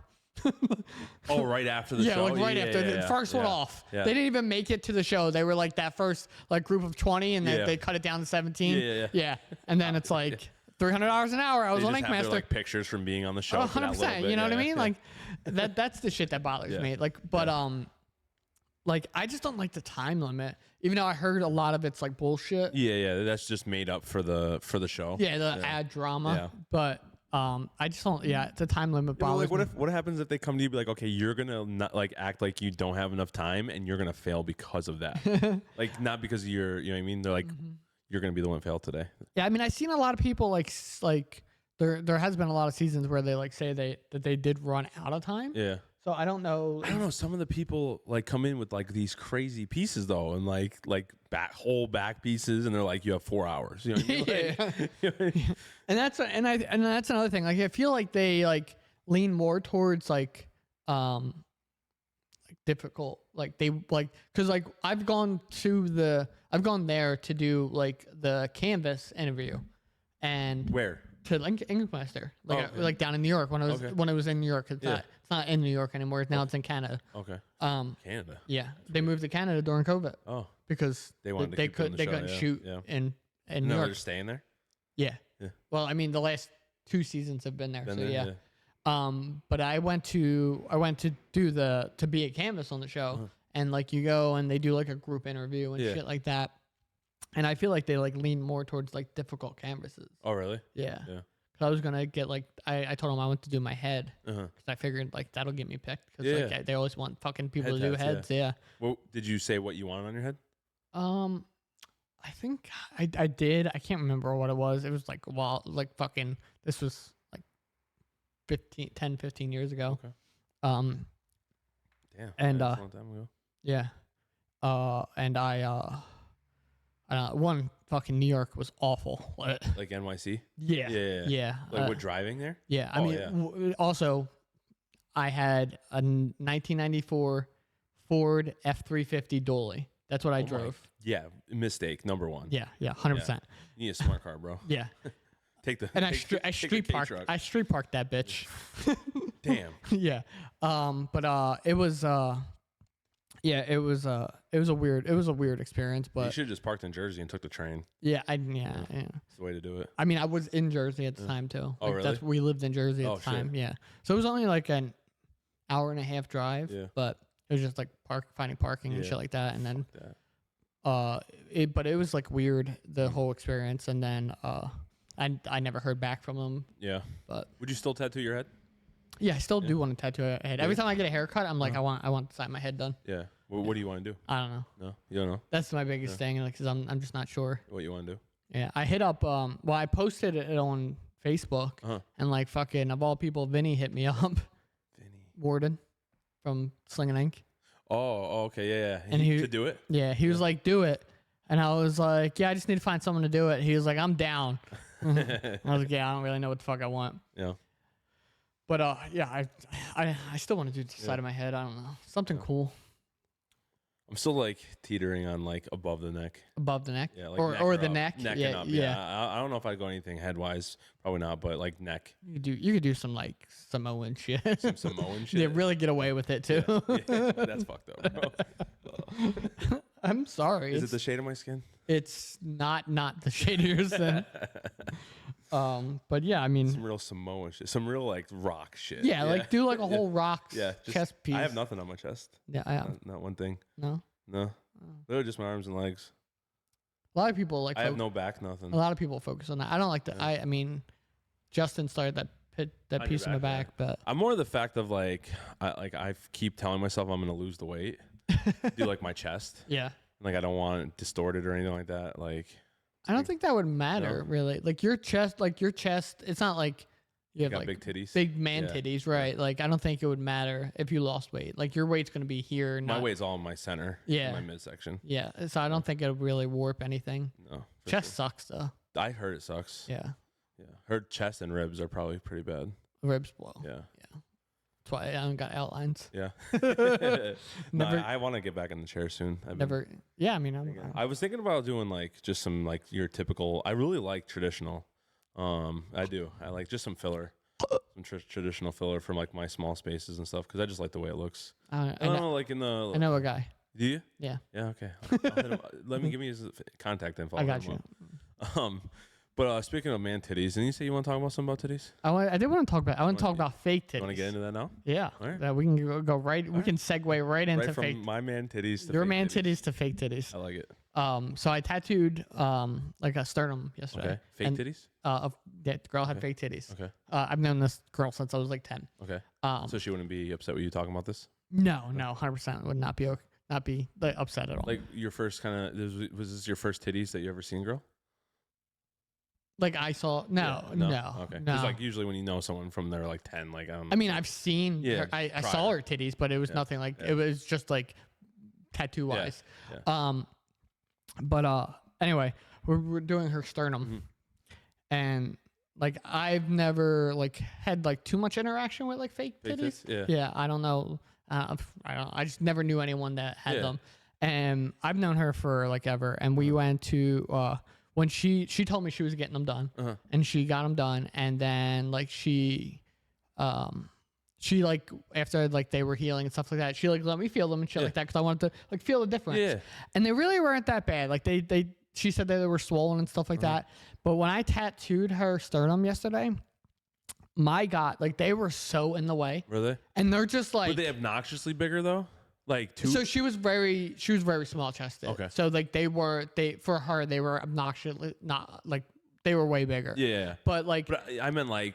Oh, right after the Yeah, show. like right after the first one yeah, off. Yeah. They didn't even make it to the show. They were like that first like group of 20, and Yeah. they cut it down to 17. Yeah. And then it's like $300 an hour. I was They on just Ink have their, Master. like pictures from being on the show. for that little 100%. bit. You know what I Yeah, mean? yeah. Like that's the shit that bothers Yeah. me. Like, but like I just don't like the time limit. Even though I heard a lot of it's like bullshit. Yeah, that's just made up for the show. Yeah, the ad drama. Yeah. But I just don't. Yeah, the time limit Yeah, but, bothers like, me. what happens if they come to you and be like, okay, you're gonna not like act like you don't have enough time and you're gonna fail because of that, like not because you're, you know what I mean? They're like, you're gonna be the one that failed today. Yeah, I mean, I've seen a lot of people like there has been a lot of seasons where they like say that they did run out of time. Yeah. So I don't know. I don't know. Some of the people like come in with like these crazy pieces though, and like whole back pieces, and they're like, you have 4 hours. You know what I mean? Like, you know what I mean? And that's another thing. Like I feel like they like lean more towards like difficult. Like they like because like I've gone there to do like the Canvas interview, and Where? to Ink Master, like Oh, okay. like down in New York when I was Okay. in New York. It's not in New York anymore. Now it's in Canada. Okay. Canada. Yeah, they moved to Canada during COVID Oh, because They wanted to they keep doing the show, couldn't yeah, shoot yeah. in no, New they're York. just staying there. Yeah. Yeah. Well, I mean, the last 2 seasons have been there, Been so there? yeah. But I went to be a canvas on the show, and like you go and they do like a group interview and shit like that. And I feel like they like lean more towards like difficult canvases. Oh, really? Yeah. Yeah. Cause I was gonna get like I told them I went to do my head because I figured like that'll get me picked because like they always want fucking people to do heads. Yeah. Well, did you say what you wanted on your head? I think I did. I can't remember what it was. It was like fucking. This was like 10, 15 years ago. Okay. Damn. And that's a long time ago. yeah. And I one fucking New York was awful. Like NYC? Yeah. Like what, driving there? Yeah. I mean, also, I had a 1994 Ford F350 Dually. That's what I drove. Yeah, mistake number one. Yeah, 100%. You need a smart car, bro. Yeah. Take the And take I street parked. truck. I street parked that bitch. Damn. Yeah. But it was it was a weird experience. But You should have just parked in Jersey and took the train. yeah. It's the way to do it. I mean, I was in Jersey at the time too. Oh, really? We lived in Jersey at the time. shit. Yeah. So it was only like an hour and a half drive. Yeah. But it was just like finding parking and shit like that, and then That. but it was like weird the whole experience, and then I never heard back from them. Yeah. But Would you still tattoo your head? yeah, I still do want to tattoo a head. Every time I get a haircut, I'm like, I want the side of my head done. Yeah. What do you want to do? I don't know. No, you don't know That's my biggest thing, like, cause I'm just not sure. what you want to do. Yeah, I hit up. I posted it on Facebook, and like fucking of all people, Vinny hit me up. Vinny Warden from Sling and Ink. Oh, okay, yeah. And he to do it. Yeah, he was like, do it, and I was like, yeah, I just need to find someone to do it. He was like, I'm down. I was like, yeah, I don't really know what the fuck I want. Yeah. But yeah, I still want to do the side of my head. I don't know, something cool I'm still like teetering on like above the neck. above the neck, Yeah, like or neck the up. neck. Neck yeah, and up. yeah. I don't know if I'd go anything head wise. Probably not, but like neck. You could do some like Samoan shit. Some Samoan shit. Yeah, really get away with it too. Yeah, that's fucked up, bro. I'm sorry. Is it the shade of my skin? It's not the shade of your skin. But yeah, I mean, Some real Samoan shit. Some real like rock shit. yeah, like do like a whole rock chest piece. I have nothing on my chest. Yeah, I have. Not one thing. No. No. Literally just my arms and legs. A lot of people like. I have no back, nothing. A lot of people focus on that. I don't like that. I mean, Justin started that piece in the back, but I'm more of the fact of like I keep telling myself I'm gonna lose the weight. Do like my chest. yeah. Like I don't want it distorted or anything like that. Like I don't think that would matter really. Like your chest, it's not like you have got like big titties. big man titties, right? Like I don't think it would matter if you lost weight. Like your weight's gonna be here. My weight's all in my center. Yeah. My midsection. Yeah. So I don't think it would really warp anything. No. for Chest sure. sucks though. I heard it sucks. Yeah. Yeah. Heard chest and ribs are probably pretty bad. Ribs blow. Yeah. That's why I haven't got outlines. Yeah. Never- I want to get back in the chair soon. Never. Yeah. I mean, I was thinking about doing like just some like your typical. I really like traditional. I do. I like just some filler, some traditional filler from like my small spaces and stuff because I just like the way it looks. I I don't know, know, like in the. I know a guy. Do you? Yeah. Yeah. Okay. I'll hit him. Let me give me his contact info. I I'll got hit him you. up. But speaking of man titties, didn't you say you want to talk about something about titties? I did want to talk about. I want to talk about fake titties. You want to get into that now? Yeah. All right. We can go right. We can segue right into Right from fake. my man titties to Your fake man titties to fake titties. I like it. So I tattooed like a sternum yesterday. Okay. Fake And, titties? The girl had fake titties. Okay. I've known this girl since I was like 10. Okay. Um, So she wouldn't be upset with you talking about this? no, 100% would not be like, upset at all. Like your first kind of was this your first titties that you ever seen, girl? Like I saw no. Okay. Because like usually when you know someone from they're like 10, like I don't know. I mean, I've seen. Yeah, her, I prior. saw her titties, but it was nothing like. It was just like tattoo wise. Yeah. But anyway, we're doing her sternum, and like I've never like had like too much interaction with like fake titties. tits? Yeah. Yeah. I don't know. I just never knew anyone that had them, and I've known her for like ever. And we went to when she told me she was getting them done, and she got them done, and then like she like after like they were healing and stuff like that, she like let me feel them and shit like that because I wanted to like feel the difference. Yeah. And they really weren't that bad. Like she said that they were swollen and stuff like that. But when I tattooed her sternum yesterday, my God, like they were so in the way, Were they? and they're just Were like. they obnoxiously bigger though? Like two? So she was very small chested. Okay. So like for her they were obnoxiously not like they were way bigger. Yeah. But like But I meant like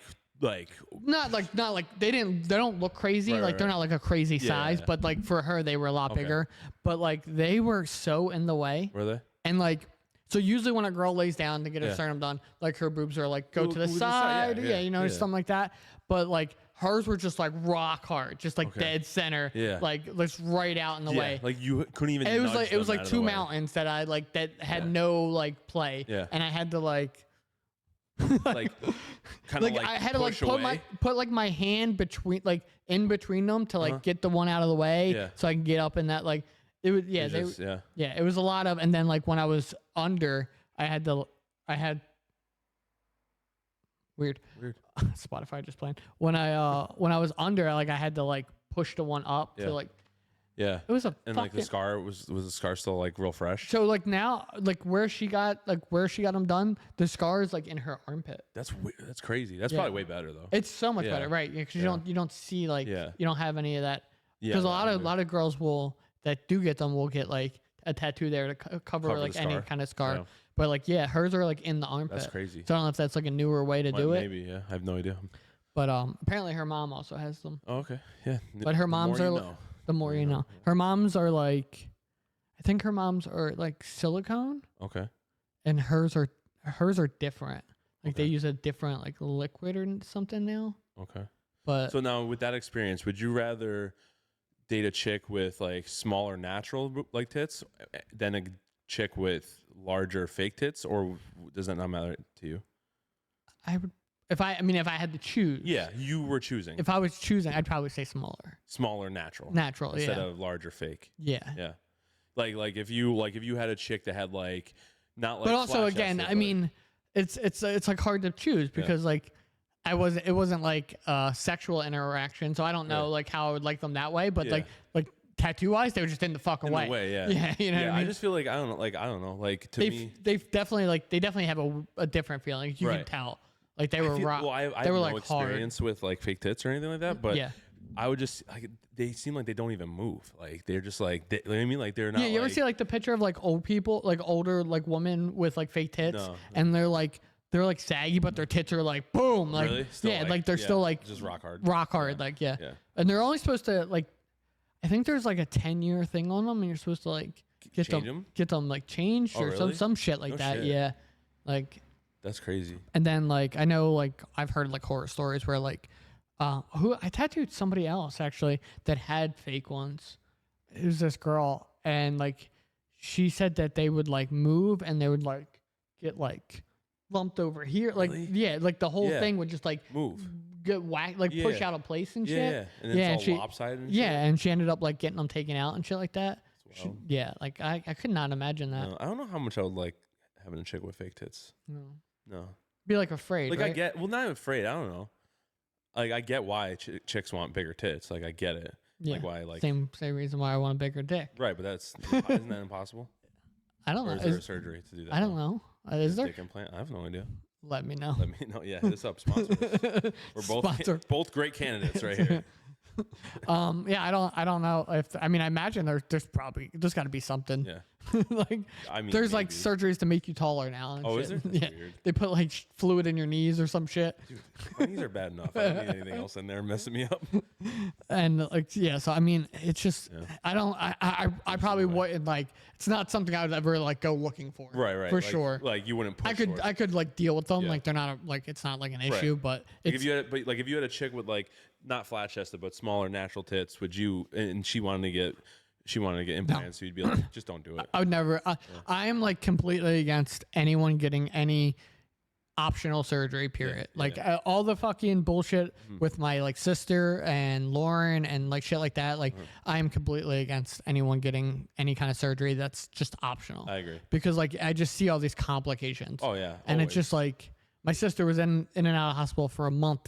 not like they don't look crazy. Right, Like they're right. not like a crazy Yeah, size, yeah. but like for her they were a lot Okay. bigger. But like they were so in the way. were they? And like so usually when a girl lays down to get her Yeah. sternum done, like her boobs are like go Move- to the move to the side, side, yeah, you know, yeah. something like that. But like hers were just like rock hard, just like Okay. dead center, Yeah. like just right out in the Yeah. way. Like you couldn't even. And it was nudge like it was them like out of two the way. mountains that I like that had Yeah. no like play. Yeah. And I had to like Like kind of like I had to like push away. put like my hand between like in between them to like Uh-huh. get the one out of the way Yeah. so I can get up in that like it was yeah It they, just- yeah. yeah it was a lot of and then like when I was under I had weird Spotify just playing when I was under like I had to like push the one up Yeah. to like Yeah. it was a And fucking, like the scar was the scar still like real fresh? so like now like where she got them done the scar is like in her armpit. That's weird. That's crazy. That's Yeah. probably way better though. It's so much Yeah. better, right? Because Yeah. you don't see like Yeah. you don't have any of that. Yeah, Because no, a lot of girls that do get them will get like a tattoo there to cover Cover like the any scar. kind of scar. Yeah. But like hers are like in the armpit. That's crazy. So I don't know if that's like a newer way to do it. Maybe, yeah. I have no idea. But apparently her mom also has them. Oh, okay. Yeah. But her moms The are more you know. the more you know. Her moms are like I think her moms are like silicone Okay. and hers are different. Like they Okay. use a different like liquid or something now. Okay. But So now with that experience, would you rather date a chick with like smaller natural like tits than a chick with larger fake tits, or does that not matter to you? I would if I had to choose. Yeah, you were choosing If I was choosing, I'd probably say smaller natural natural. instead Yeah. of larger fake. Yeah. Yeah. Like if you had a chick that had like not like But also flat again, chested, I mean, it's like hard to choose because like it wasn't like sexual interaction, so I don't know Right. like how I would like them that way. But Yeah. like tattoo wise, they were just in the fucking in way. the way, yeah. Yeah, you know what I mean. just feel like I don't know. Like to me, They definitely have a different feeling. Like, you can Right. tell. Like they were rock. I they have were no like hard. experience with like fake tits or anything like that, but Yeah. I would just like they seem like they don't even move. Like they're just like you know what I mean, like they're not. Yeah, you ever like, see like the picture of like old people, like older like women with like fake tits, No. and they're like saggy, but their tits are like boom, like Really? Still, yeah, like they're yeah, still like just rock hard. rock hard, like yeah. Yeah. And they're only supposed to like, I think there's like a 10-year thing on them, and you're supposed to like get Change them 'em? get them like changed Oh, or really? some shit like No that. shit. Yeah, like That's crazy. and then like I know like I've heard like horror stories where like who I tattooed somebody else actually that had fake ones. It was this girl, and like she said that they would like move and they would like get like lumped over here, like Really? yeah, like the whole Yeah. thing would just like Move. get whacked, like push Yeah. out of place and Yeah, shit. yeah. And then Yeah, it's and all she- lopsided and Yeah, and she ended up like getting them taken out and shit like that. shit. She- Wow. yeah, like I could not imagine that. No, I don't know how much I would like having a chick with fake tits. No. No. Be like afraid. Like right? I get, well, not afraid. I don't know. Like I get why chicks want bigger tits. Like I get it. Yeah. Like why, like Same reason why I want a bigger dick. right, but that's isn't that impossible? I don't Or know. is there a Is- surgery to do that? I don't know. Is there? Dick implant? I have no idea. Let me know. Let me know. Yeah, hit us up, sponsors. We're both Sponsor. both great candidates right here. Yeah, I don't know if I mean I imagine there's got to be something. Yeah. Like I mean, there's like maybe. surgeries to make you taller now. And Oh, shit. is there? That's Yeah, weird. they put like fluid in your knees or some shit. Dude, my knees are bad enough. I don't need anything else in there messing me up. And like yeah, so I mean it's just Yeah. I probably wouldn't like it's not something I would ever like go looking for. Right. For Like- sure. Like you wouldn't. Push I could like deal with them Yeah. like they're not like it's not like an Right. issue, but Like it's if you had, but like if you had a chick with like not flat chested but smaller natural tits, would you? And she wanted to get implants, so you'd be like, just don't do it. I would never. I am like completely against anyone getting any optional surgery. Period. Like yeah. all the fucking bullshit with my like sister and Lauren and like shit like that. Like I am completely against anyone getting any kind of surgery that's just optional. I agree. Because like I just see all these complications. Oh yeah, and always. it's just like my sister was in and out of hospital for a month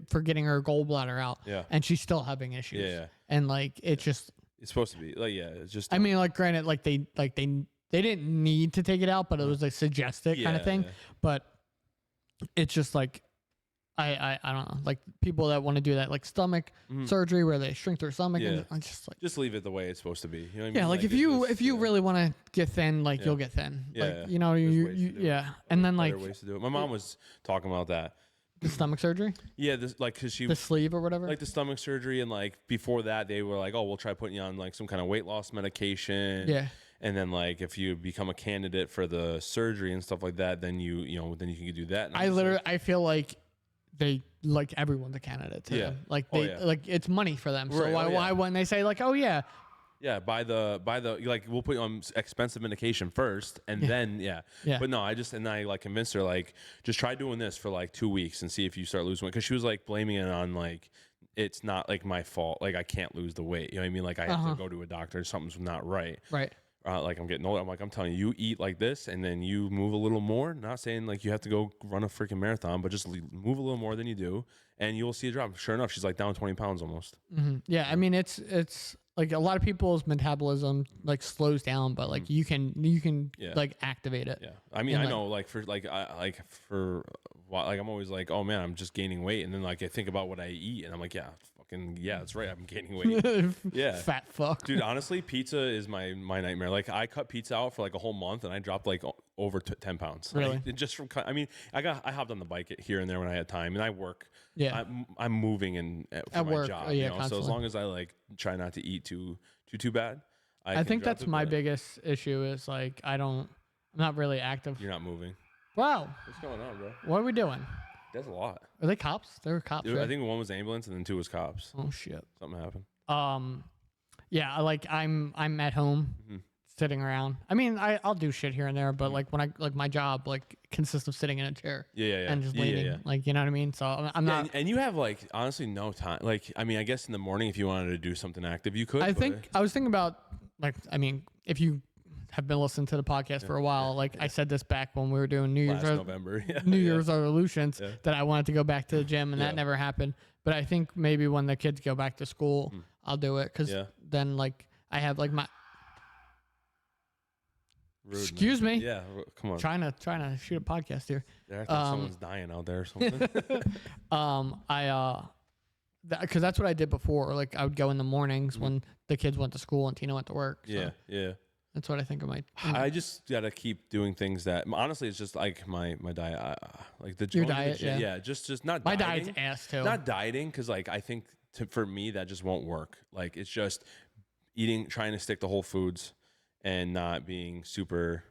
for getting her gallbladder out. Yeah. And she's still having issues. Yeah. And like it's just. It's supposed to be like it's just. I mean, like, granted, like they didn't need to take it out, but it was like suggested kind of Yeah, thing. yeah. But it's just like I don't know, like people that want to do that, like stomach surgery where they shrink their stomach, and I'm just like, just leave it the way it's supposed to be. You know what I mean? yeah, like if you really want to get thin, like you'll get thin. Yeah. Like, you know, you yeah. And then like ways to do it. My mom was talking about that. the stomach surgery, Yeah, this like because she the sleeve or whatever. like the stomach surgery, and like before that they were like, oh, we'll try putting you on like some kind of weight loss medication. Yeah. And then like if you become a candidate for the surgery and stuff like that, then you can do that. And I literally I feel like they like everyone's a candidate to them. Like they like it's money for them. So why when they say like, oh yeah. Yeah, by the like we'll put you on expensive medication first, and then yeah. But no, I like convinced her like just try doing this for like 2 weeks and see if you start losing weight, because she was like blaming it on like it's not like my fault, like I can't lose the weight. You know what I mean? Like I have to go to a doctor, something's not right. Right. Like I'm getting older. I'm like, I'm telling you, you eat like this, and then you move a little more. Not saying like you have to go run a freaking marathon, but just move a little more than you do, and you'll see a drop. Sure enough, she's like down 20 pounds almost. Mm-hmm. Yeah, I mean it's like a lot of people's metabolism like slows down, but like you can like activate it. Yeah, I mean I know like for like I'm always like, oh man, I'm just gaining weight, and then like I think about what I eat, and I'm like, yeah, that's right, I'm gaining weight. Yeah, fat fuck, dude. Honestly, pizza is my nightmare. Like I cut pizza out for like a whole month, and I dropped like over 10 pounds. Really? Like, just from I mean, I hopped on the bike here and there when I had time, and I work. Yeah, I'm moving and for my work, job. yeah, you know? So as long as I like try not to eat too bad, I think that's my biggest issue is like I'm not really active. You're not moving. Wow. What's going on, bro? What are we doing? That's a lot. Are they cops? They were cops. Dude, right? I think one was ambulance and then 2 was cops. Oh shit. Something happened. Yeah, like I'm at home sitting around. I mean, I'll do shit here and there, but like when I like my job like consists of sitting in a chair. Yeah. And just waiting. Like, you know what I mean? So I'm not. And you have like honestly no time. Like, I mean, I guess in the morning if you wanted to do something active, you could. I was thinking about like, I mean, if you have been listening to the podcast for a while, like I said this back when we were doing New Year's November. New Year's resolutions that I wanted to go back to the gym, and that never happened. But I think maybe when the kids go back to school, I'll do it, because then like I have like my. Rude, Excuse man. me. Yeah, come on. Trying to shoot a podcast here. I thought someone's dying out there or something. Because that's what I did before. Like I would go in the mornings when the kids went to school and Tina went to work. So Yeah. That's what I think of my. I just gotta keep doing things that honestly it's just like my diet, like your diet. Just not. My dieting. diet's ass too. Not dieting, because like I think for me that just won't work. Like it's just trying to stick to whole foods and not being super.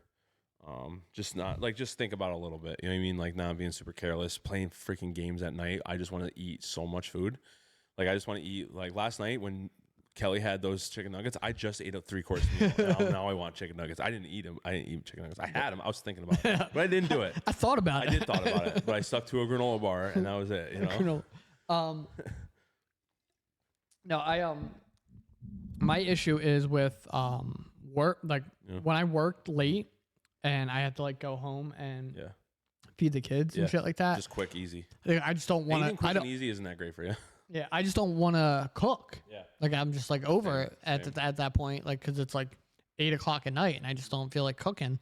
Just think about it a little bit. You know what I mean? Like not being super careless, playing freaking games at night. I just want to eat so much food. Like I just want to eat. Like last night when Kelly had those chicken nuggets, I just ate a 3-course meal. Now I want chicken nuggets. I didn't eat them. I didn't eat chicken nuggets. I had them. I was thinking about it, but I didn't do it. I thought about it. I did thought about it, but I stuck to a granola bar, and that was it. You know. No, my issue is with work. Like when I worked late and I had to like go home and feed the kids and shit like that. Just quick, easy. I just don't want to. Quick and easy isn't that great for you? Yeah, I just don't want to cook. Yeah. Like I'm just like over it at that point, like because it's like 8 o'clock at night and I just don't feel like cooking.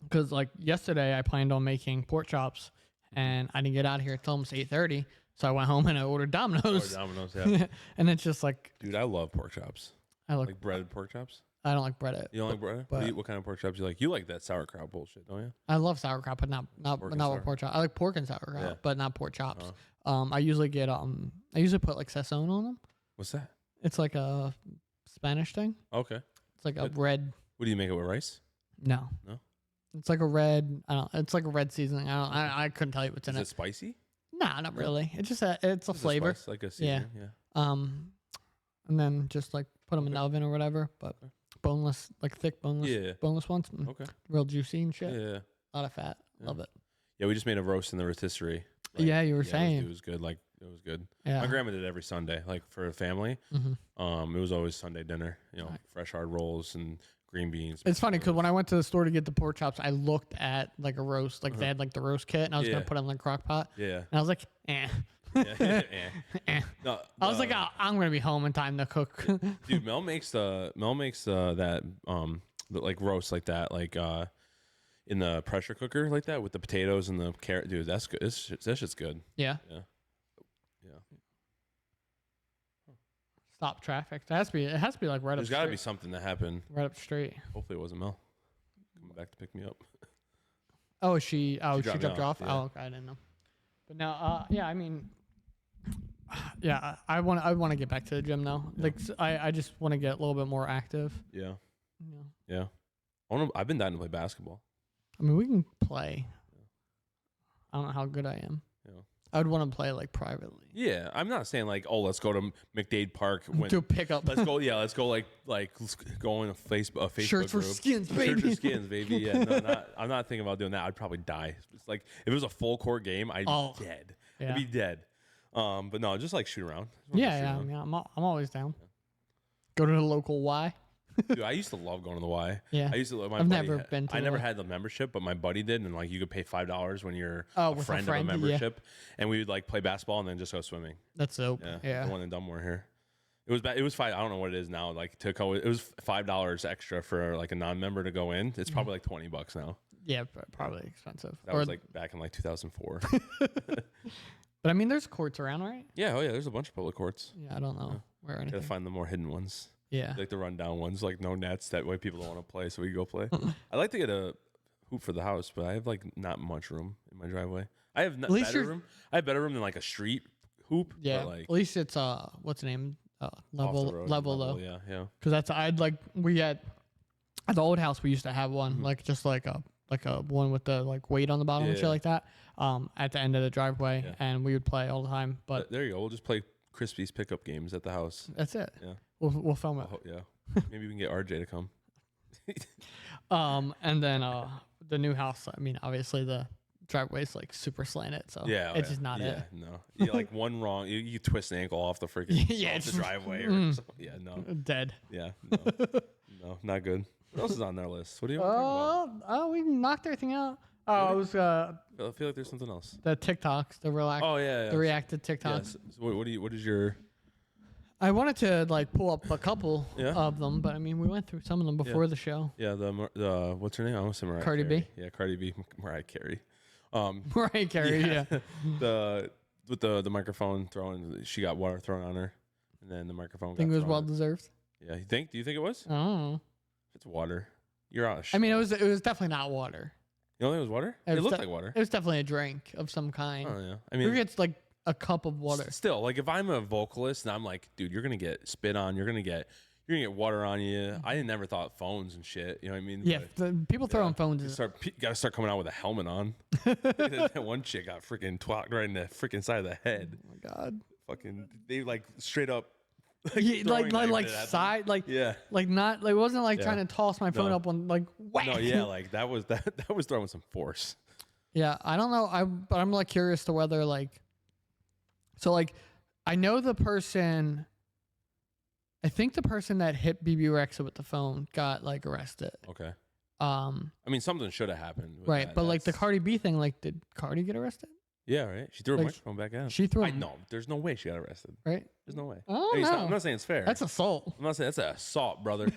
Because like yesterday I planned on making pork chops and I didn't get out of here until almost 8:30, so I went home and I ordered Domino's. Yeah. And it's just like, dude, I love pork chops. I like breaded pork chops. I don't like bread. You don't like bread? What kind of pork chops you like? You like that sauerkraut bullshit, don't you? I love sauerkraut, but not with pork chops. I like pork and sauerkraut, but not pork chops. I usually get I usually put like sazon on them. What's that? It's like a Spanish thing. Okay. It's like a red. What do you make it with, rice? No. It's like a red. It's like a red seasoning. I couldn't tell you what's in it. Is it spicy? Nah, not really. It's just it's a flavor. Spice, like a seasoning. Yeah. And then just like put them in the oven or whatever, but boneless, like thick boneless ones. Okay. Real juicy and shit. Yeah. A lot of fat. Love it. Yeah, we just made a roast in the rotisserie. Yeah, you were saying. It was good. Like it was good. Yeah. My grandma did it every Sunday, like for a family. It was always Sunday dinner. You know, fresh hard rolls and green beans. It's funny because when I went to the store to get the pork chops, I looked at like a roast, like they had like the roast kit, and I was gonna put it in the crock pot. Yeah. And I was like, eh. No, I was like, I'm gonna be home in time to cook. Dude, Mel makes that like roast like that, like in the pressure cooker like that with the potatoes and the carrot. Dude, that's good. That shit's good. Yeah. Yeah. Stop traffic. It has to be like right There's up. got to be something that happened. Right up straight. Hopefully it wasn't Mel coming back to pick me up. Oh, she dropped you off. Yeah. Oh, okay, I didn't know. But now, yeah, I mean, yeah, I want to get back to the gym now. Yeah. Like, I just want to get a little bit more active. Yeah. Yeah. Yeah. I've been dying to play basketball. I mean, we can play. Yeah. I don't know how good I am. Yeah. I would want to play like privately. Yeah, I'm not saying like, oh, let's go to McDade Park to pick up. Let's go. Yeah, let's go. Let's go in a Facebook Shirts group. for skins, baby. Shirts for skins, baby. Yeah, no, I'm not thinking about doing that. I'd probably die. It's like if it was a full court game, I'd be dead. Yeah. I'd be dead. But no, just like shoot around. Yeah. I'm always down. Go to the local Y. Dude, I used to love going to the Y. Yeah. I used to. I've never been to I the never Y. had the membership, but my buddy did, and like you could pay $5 when you're with a friend of a membership, and we would like play basketball and then just go swimming. That's dope. Yeah. The one in Dunmore here. It was bad. It was $5. I don't know what it is now. Like to go, it was $5 extra for like a non-member to go in. It's probably like $20 now. Yeah, probably expensive. That was like back in like 2004. But I mean, there's courts around, right? Yeah. Oh yeah. There's a bunch of public courts. Yeah, I don't know where anything. Gotta find the more hidden ones. Yeah. Like the rundown ones, like no nets. That way people don't want to play, so we go play. I'd like to get a hoop for the house, but I have like not much room in my driveway. I have better room. I have better room than like a street hoop. Yeah. But, like, at least it's what's the name? Level though. Yeah. Because that's we had at the old house we used to have one Mm-hmm. like just like a one with the like weight on the bottom and shit like that. At the end of the driveway, and we would play all the time. But there you go. We'll just play Crispy's pickup games at the house. That's it. Yeah. We'll film it. Yeah. Maybe we can get RJ to come. And then the new house. I mean, obviously the driveway's like super slanted, so it's just not it. No. Yeah, like one wrong, you twist an ankle off the freaking off the driveway or something. Yeah, no. Dead. Yeah, no, not good. What else is on their list? What do you want to talk about? We knocked everything out. I was I feel like there's something else. the TikToks, the relax. Oh yeah. The reacted TikToks. Yes. So what is your? I wanted to like pull up a couple of them, but I mean we went through some of them before the show. Yeah, the what's her name? I almost said Mariah Cardi Carey. B. Yeah, Cardi B, Mariah Carey. Mariah Carey. Yeah. With the microphone thrown, she got water thrown on her, and then the microphone. I think got it was thrown well on her. deserved. Yeah, you think? Do you think it was? I don't know. It's water. You're out of shit. I mean, it was definitely not water. You don't think it was water? It looked like water. It was definitely a drink of some kind. Oh yeah. I I mean, think it's like a cup of water. Still, like if I'm a vocalist and I'm like, dude, you're gonna get spit on. You're gonna get water on you. I never thought phones and shit. You know what I mean? Yeah, people throwing phones. Gotta start coming out with a helmet on. That one chick got freaking twacked right in the freaking side of the head. Oh my god. Fucking, they like straight up. Like side, like not like it wasn't like trying to toss my phone up on like whack. No, yeah, like that was throwing some force. Yeah, I don't know. But I'm like curious to whether like, so like, I know the person. I think the person that hit BB Rexa with the phone got like arrested. Okay. I mean, something should have happened. With right, that. but like the Cardi B thing, like, did Cardi get arrested? Yeah, right. She threw a Like, microphone back at him. She threw. No, there's no way she got arrested. Right. There's no way. Oh Hey, no. I'm not saying it's fair. That's assault. I'm not saying that's an assault, brother.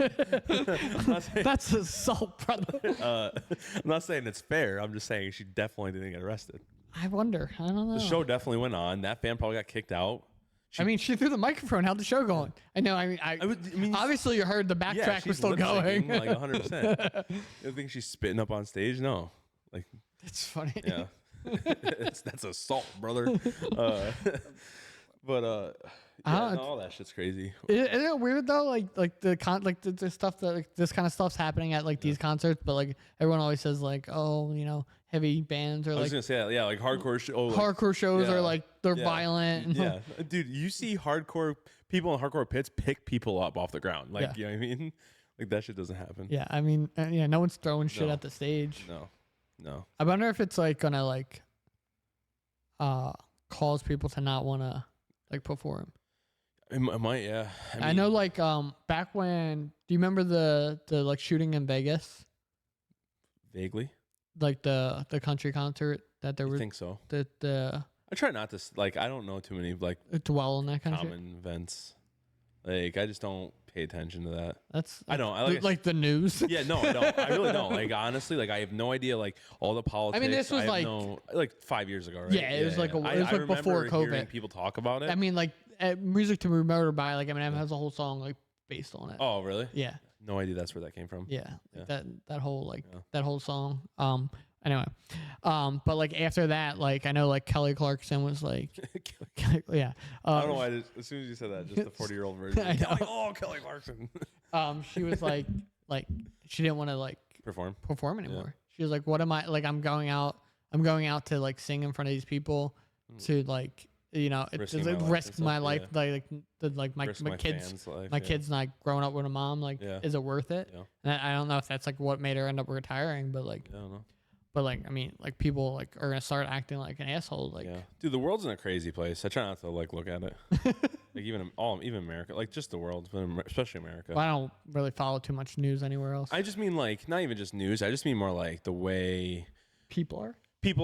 That's assault, brother. I'm not saying it's fair. I'm just saying she definitely didn't get arrested. I wonder. I don't know. The show definitely went on. That fan probably got kicked out. I mean, she threw the microphone. How'd the show go on? I know. I mean, obviously you heard the backtrack was still going. Like 100%. You think she's spitting up on stage? No. Like, it's funny. yeah. That's assault, brother. All that shit's crazy. Isn't it weird though? Like the stuff that like this kind of stuff's happening at like these concerts, but like everyone always says like, oh, you know, heavy bands or I was like gonna say that, yeah, like hardcore. Hardcore shows yeah, are like they're yeah, violent. Yeah, dude, you see hardcore people in hardcore pits pick people up off the ground, like Yeah. you know what I mean? Like that shit doesn't happen. Yeah, I mean, yeah, no one's throwing shit No. at the stage. No. I wonder if it's like gonna like cause people to not want to like perform. It might, yeah. I mean, know, like back when, do you remember the like shooting in Vegas, vaguely. like the country concert that there I was think so. the I try not to like. I don't know too many like dwell in that kind of shit? common events. Like I just don't. pay attention to that. That's I don't. I like the news. Yeah, no, I don't. I really don't. Like honestly, like I have no idea. Like all the politics. I mean, this was like 5 years ago, right? Yeah, it was like it was I like remember before hearing COVID. people talk about it. I mean, like Music to Remember by like Eminem has a whole song like based on it. Oh, really? Yeah. No idea that's where that came from. Yeah. Yeah. That whole that whole song. Anyway, but like after that, like I know like Kelly Clarkson was like, yeah. I don't know why. As soon as you said that, just the 40-year-old version. I know. Oh, Kelly Clarkson. She was like she didn't want to like perform anymore. Yeah. She was like, what am I like? I'm going out to like sing in front of these people to like. You know, it's like risk my life, like my kids, life, my kids not growing up with a mom. Like, is it worth it? Yeah. And I don't know if that's like what made her end up retiring, but like, I don't know. But like, I mean, like people like are gonna start acting like an asshole. Like, dude, the world's in a crazy place. I try not to like look at it. Like even America, like just the world, but especially America. Well, I don't really follow too much news anywhere else. I just mean like not even just news. I just mean more like the way people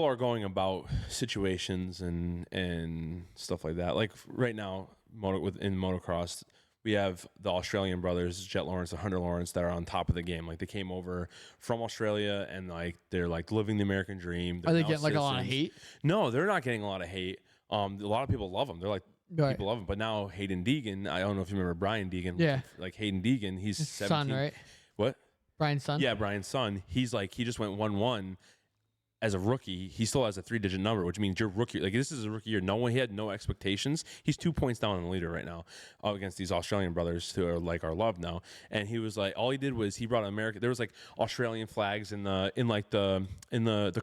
are going about situations and stuff like that. Like right now, in motocross, we have the Australian brothers, Jet Lawrence and Hunter Lawrence, that are on top of the game. Like they came over from Australia and like they're like living the American dream. Are they getting like a lot of hate? No, they're not getting a lot of hate. A lot of people love them. They're like people love him. But now Hayden Deegan, I don't know if you remember Brian Deegan. Yeah. Like Hayden Deegan, he's his 17. son, right? What? Brian's son. Yeah, Brian's son. He's like he just went 1-1. As a rookie, he still has a 3-digit number, which means your rookie. Like this is a rookie year. He had no expectations. He's 2 points down in the leader right now against these Australian brothers who are like our love now. And he was like, all he did was he brought America. There was like Australian flags in the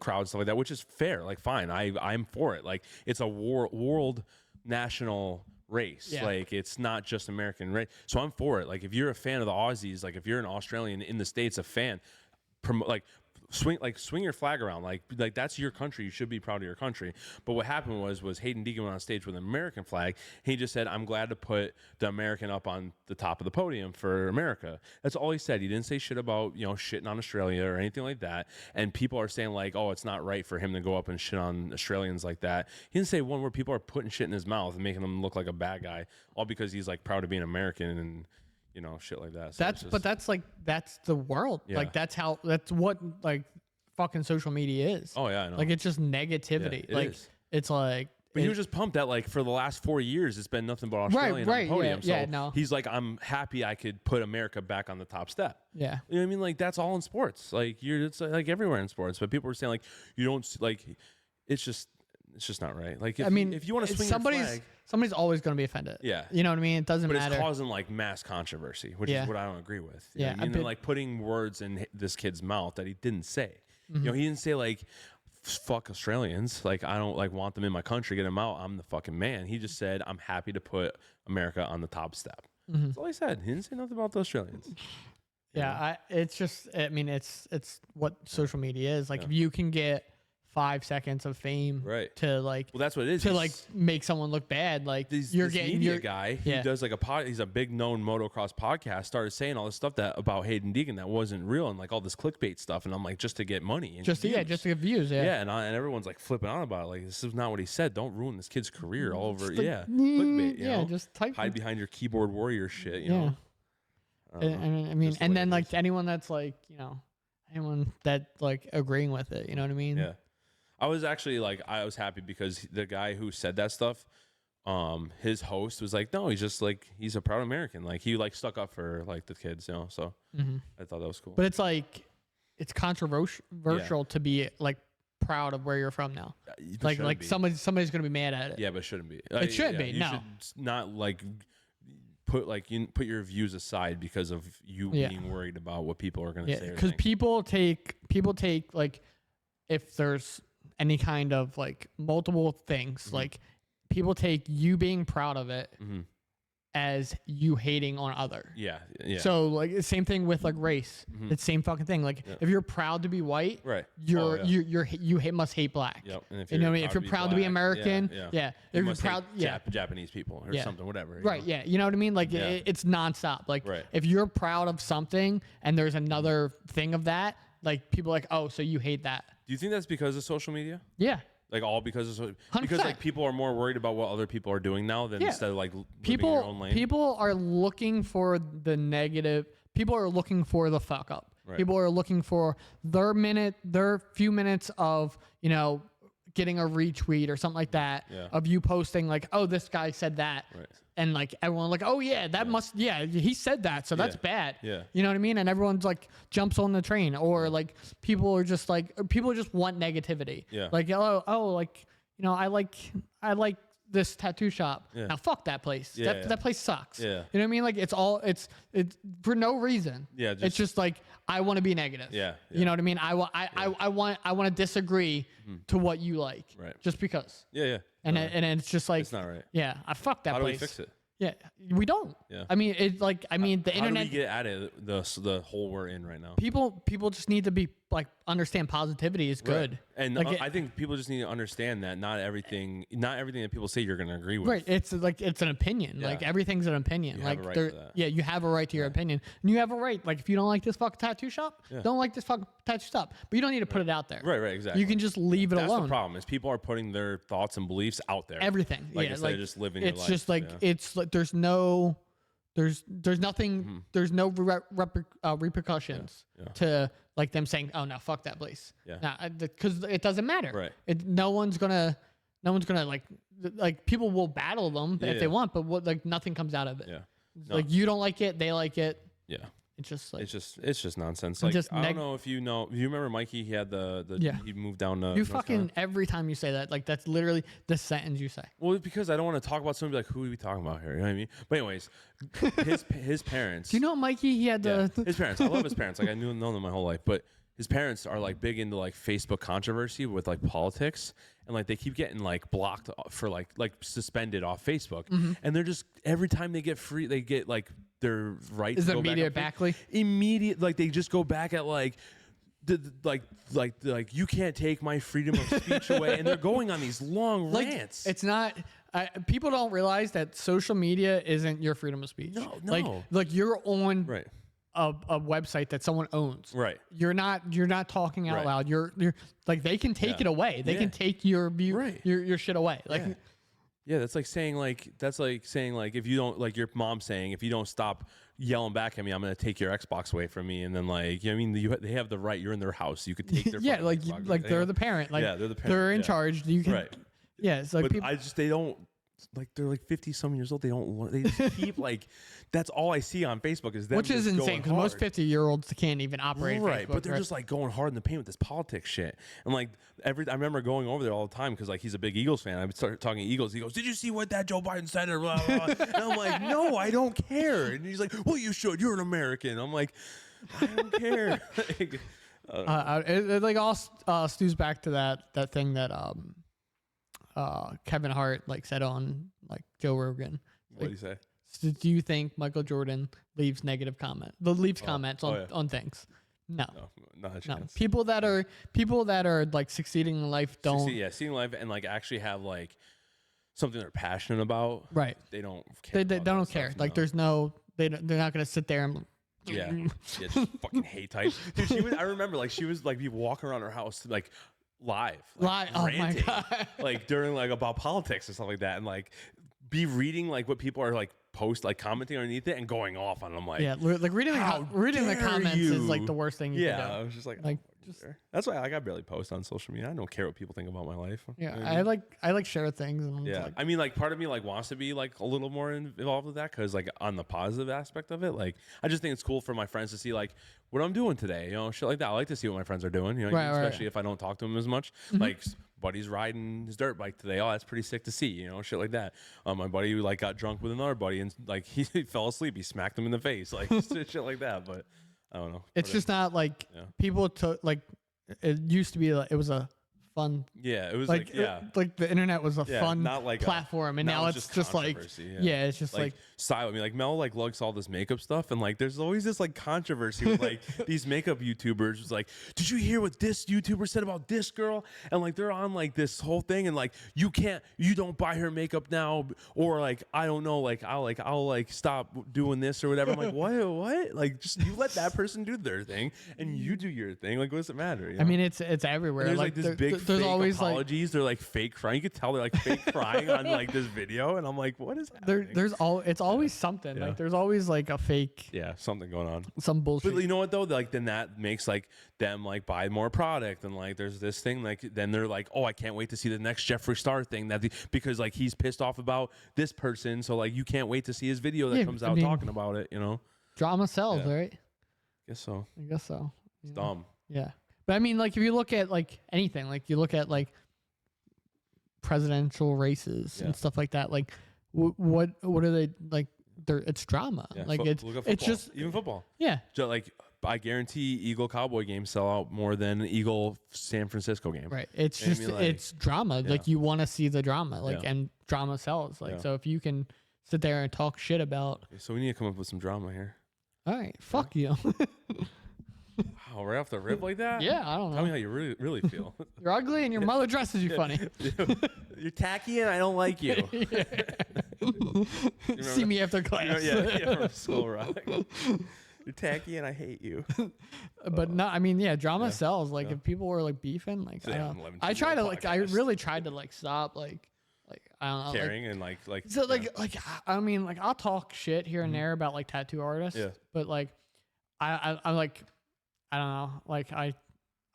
crowd and stuff like that, which is fair. Like fine, I'm for it. Like it's a world national race. Yeah. Like it's not just American race. So I'm for it. Like if you're a fan of the Aussies, like if you're an Australian in the States, a fan, swing your flag around like that's your country. You should be proud of your country. But what happened was Hayden Deegan went on stage with an American flag. He just said, I'm glad to put the American up on the top of the podium for America. That's all he said. He didn't say shit about shitting on Australia or anything like that. And people are saying like, oh, it's not right for him to go up and shit on Australians like that. He didn't say one where people are putting shit in his mouth and making him look like a bad guy, all because he's like proud of being American and shit like that. So that's the world. Yeah. Like that's what like fucking social media is. Oh yeah, I know. Like it's just negativity. Yeah, like is. it's like. But he was just pumped that like for the last 4 years it's been nothing but Australian on the podium. So he's like, I'm happy I could put America back on the top step. Yeah. You know what I mean? Like that's all in sports. Like it's like everywhere in sports. But people are saying like you don't like it's just not right. Like if you want to swing your flag, somebody's always going to be offended. Yeah. You know what I mean? It doesn't matter. But it's causing like mass controversy, which is what I don't agree with. You know what I mean? They're like putting words in this kid's mouth that he didn't say. Mm-hmm. He didn't say like fuck Australians. Like I don't like want them in my country. Get them out. I'm the fucking man. He just said I'm happy to put America on the top step. Mm-hmm. That's all he said. He didn't say nothing about the Australians. Yeah, it's just. I mean, it's what social media is. Like if you can get 5 seconds of fame, right? To like, well, that's what it is. To like make someone look bad. Like you're getting media guy. He does like he's a big known motocross podcast. Started saying all this stuff that about Hayden Deegan that wasn't real and like all this clickbait stuff. And I'm like, just to get money, and just to get views. Yeah, and everyone's like flipping out about it. Like this is not what he said. Don't ruin this kid's career all over. Clickbait. You know? Just type. Hide behind your keyboard warrior shit. You know. I mean, and then like anyone that's like anyone that like agreeing with it. You know what I mean? Yeah. I was actually like, I was happy because the guy who said that stuff, his host was like, no, he's just like, he's a proud American. Like he like stuck up for like the kids, so I thought that was cool. But it's like, it's controversial to be like proud of where you're from now. Like somebody's going to be mad at it. Yeah, but it shouldn't be. It shouldn't be. You should not like put your views aside because of you being worried about what people are going to say. Because people take like, if there's any kind of like multiple things, like people take you being proud of it as you hating on other. Yeah. So like the same thing with like race. It's the same fucking thing. Like if you're proud to be white, right? You must hate black. Yep. And if you know what I mean? If you're proud to be American, if you're proud, Japanese people or something, whatever. Right. Yeah. You know what I mean? Like it's nonstop. Like if you're proud of something and there's another thing of that, like people are like, oh, so you hate that. Do you think that's because of social media? Yeah. Like all because of, 100%. like people are more worried about what other people are doing now than instead of like living in your own lane. People are looking for the negative. People are looking for the fuck up. Right. People are looking for their few minutes of, you know, getting a retweet or something like that of you posting like, oh, this guy said that. Right. And like everyone like, oh yeah, that must, he said that. So that's bad. Yeah. You know what I mean? And everyone's like jumps on the train, or like people just want negativity. Yeah. Like, oh, like, you know, I like this tattoo shop. Yeah. Now fuck that place. That place sucks. Yeah. You know what I mean? Like it's for no reason. Yeah, It's just like I want to be negative. Yeah. You know what I mean? I want to disagree to what you like. Right. Just because. Yeah. And it's just like It's not right. Yeah, I fuck that How place. do we fix it? Yeah, we don't. Yeah. I mean, the How internet. do we get out of the hole we're in right now? People just need to be like understand positivity is good. Right. And like I think people just need to understand that not everything that people say you're going to agree with. Right. It's like it's an opinion. Yeah. Like everything's an opinion. You like have a right to that. Yeah, you have a right to your opinion. And you have a right. Like if you don't like this fucking tattoo shop, don't like this fucking tattoo shop. But you don't need to put it out there. Right, exactly. You can just leave it That's alone. the problem is people are putting their thoughts and beliefs out there. Everything. Like yeah, instead like of just living your life. it's just like it's like there's nothing there's no repercussions to like them saying, oh no, fuck that place. Yeah. Because it doesn't matter. Right. No one's gonna like people will battle them if they want, but nothing comes out of it. Yeah. Like you don't like it, they like it. Yeah. It's just like it's just nonsense. Like just I don't know if you know. Do you remember Mikey? He had he moved down to you North fucking Carolina. every time you say that, like that's literally the sentence you say. Well, because I don't want to talk about somebody like who are we talking about here? You know what I mean? But anyways, his parents. Do you know Mikey? He had his parents. I love his parents. Like I know them my whole life, but his parents are like big into like Facebook controversy with like politics, and like they keep getting like blocked for like suspended off Facebook, and they're just every time they get free, they get like their right. Is to it go immediate back backly? Immediate, like they just go back at like. Like you can't take my freedom of speech away, and they're going on these long rants. It's not. People don't realize that social media isn't your freedom of speech. No. Like you're on Right. a website that someone owns. Right. You're not talking out Right. loud. You're like they can take it away. They can take your view, Right. your shit away. Like Yeah, that's like saying if you don't like your mom saying if you don't stop yelling back at me, I'm gonna take your Xbox away from me, and then like you know what I mean they have the right. You're in their house. You could take their yeah, fucking like Xbox. like they're the parent. Like they're the parent. they're in charge. You can. Right. Yeah, it's like But people. they don't like they're like 50 some years old. They don't learn. They just keep like that's all I see on Facebook is them Which is just insane because going most hard. 50-year-olds can't even operate. Right, Facebook, but they're just like going hard in the paint with this politics shit. And like I remember going over there all the time because like he's a big Eagles fan. I would start talking Eagles. He goes, "Did you see what that Joe Biden said?" Or blah, blah, blah. And I'm like, "No, I don't care." And he's like, "Well, you should. You're an American." I'm like, "I don't care." it like all stews back to that thing that Kevin Hart like said on like Joe Rogan. What do you say? So do you think Michael Jordan leaves comments on things? No. Not a No. chance. People that are like succeeding in life don't. Seeing life and like actually have like something they're passionate about. Right. They don't care. They about don't that care. stuff, like no. there's no. They're not gonna sit there and. Yeah, just fucking hate type. Dude, I remember like she was like be walking around her house like live. Like, Oh my ranting, god. like during like about politics or stuff like that, and like be reading like what people are like commenting underneath it and going off on them like Yeah, like reading the dare comments is like you. the worst thing you yeah. can do. I was just like Just- that's why like, I barely post on social media. I don't care what people think about my life. Yeah, You know what I mean? I like share things. And I'm just Yeah, like, I mean, like part of me like wants to be like a little more involved with that because like on the positive aspect of it, like I just think it's cool for my friends to see like what I'm doing today, you know, shit like that. I like to see what my friends are doing, you know, Right, especially if I don't talk to them as much. Like buddy's riding his dirt bike today. Oh, that's pretty sick to see, you know, shit like that. My buddy like got drunk with another buddy and like he fell asleep. He smacked him in the face, like shit like that. But I don't know. it's just not like people took like it used to be like it was a fun yeah, it was like like the internet was a fun not like platform and now it's just like it's just like style. I mean, like Mel like likes all this makeup stuff, and like there's always this like controversy with like these makeup YouTubers. It's like, did you hear what this YouTuber said about this girl? And like they're on like this whole thing, and like you don't buy her makeup now, or like I don't know, like I'll stop doing this or whatever. I'm like, what? Like just you let that person do their thing, and you do your thing. Like what does it matter? You know? I mean it's everywhere. And there's like this big there's fake always apologies. They're like fake crying. You could tell they're like fake crying on like this video, and I'm like, what is happening? it's always something. Yeah. Like there's always like a fake, Something going on. some bullshit. But you know what though? Like then that makes like them like buy more product, and like there's this thing like then they're like, oh, I can't wait to see the next Jeffree Star thing because like he's pissed off about this person, so like you can't wait to see his video that comes out talking about it. You know, drama sells, right? Guess so. I guess so. It's dumb. Yeah, but I mean, like if you look at like anything, like you look at like presidential races and stuff like that, like what are they like? It's drama. Yeah, like it's just even football. Yeah. So like I guarantee Eagle Cowboy games sell out more than Eagle San Francisco game. Right. It's And I just mean, like, it's drama. Like you want to see the drama. Like and drama sells. Like so if you can sit there and talk shit about. Okay, so we need to come up with some drama here. All right. Fuck you. Oh, right off the rip like that? Yeah, I don't know. Tell me how you really feel. You're ugly and your mother dresses you funny. You're tacky and I don't like you. See me after class. From Skull Rock. You're tacky and I hate you. But no, I mean, drama sells. Like if people were like beefing, like I try to like, I really tried to like stop like I don't know, caring and like so like I mean like I'll talk shit here and there about like tattoo artists. Yeah. But like I'm like I don't know, like I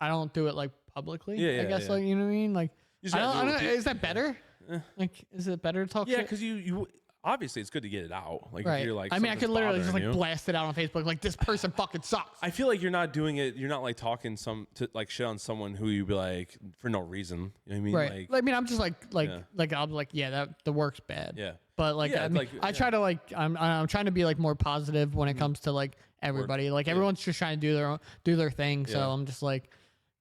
don't do it like publicly. I guess like you know what I mean. Like I don't know. Is that better? Like is it better to talk? Yeah, shit? because you obviously it's good to get it out. Like right. if you're like I mean I could literally just like you. blast it out on Facebook like this person fucking sucks. I feel like you're not doing it. You're not like talking like shit on someone who you be like for no reason. You know what I mean? Right. Like, I mean I'm just like I'll be like that the work's bad. Yeah. But like I mean, I try to like I'm trying to be like more positive when it comes to like everybody. Like everyone's just trying to do their thing. So I'm just like,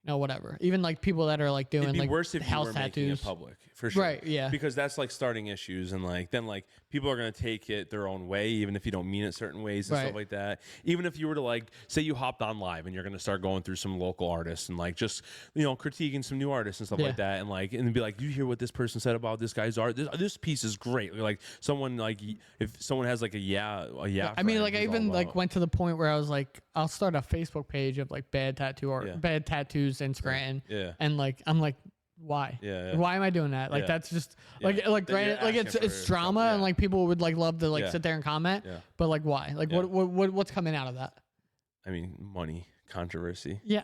whatever. Even like people that are like doing it'd be like worse if house you were making tattoos. it public for sure. Right. Yeah. Because that's like starting issues and like then like people are gonna take it their own way even if you don't mean it certain ways and stuff like that. Even if you were to like say you hopped on live and you're gonna start going through some local artists and like just critiquing some new artists and stuff like that and be like, you hear what this person said about this guy's art? This piece is great. Like someone like if someone has like a I mean like I even like went to the point where I was like I'll start a Facebook page of like bad tattoo art, bad tattoos in Scranton. Yeah. And like I'm like why? Yeah. Why am I doing that? Like that's just like granted like it's drama and like people would like love to like sit there and comment. Yeah. But like why? Like what's coming out of that? I mean, money, controversy. Yeah,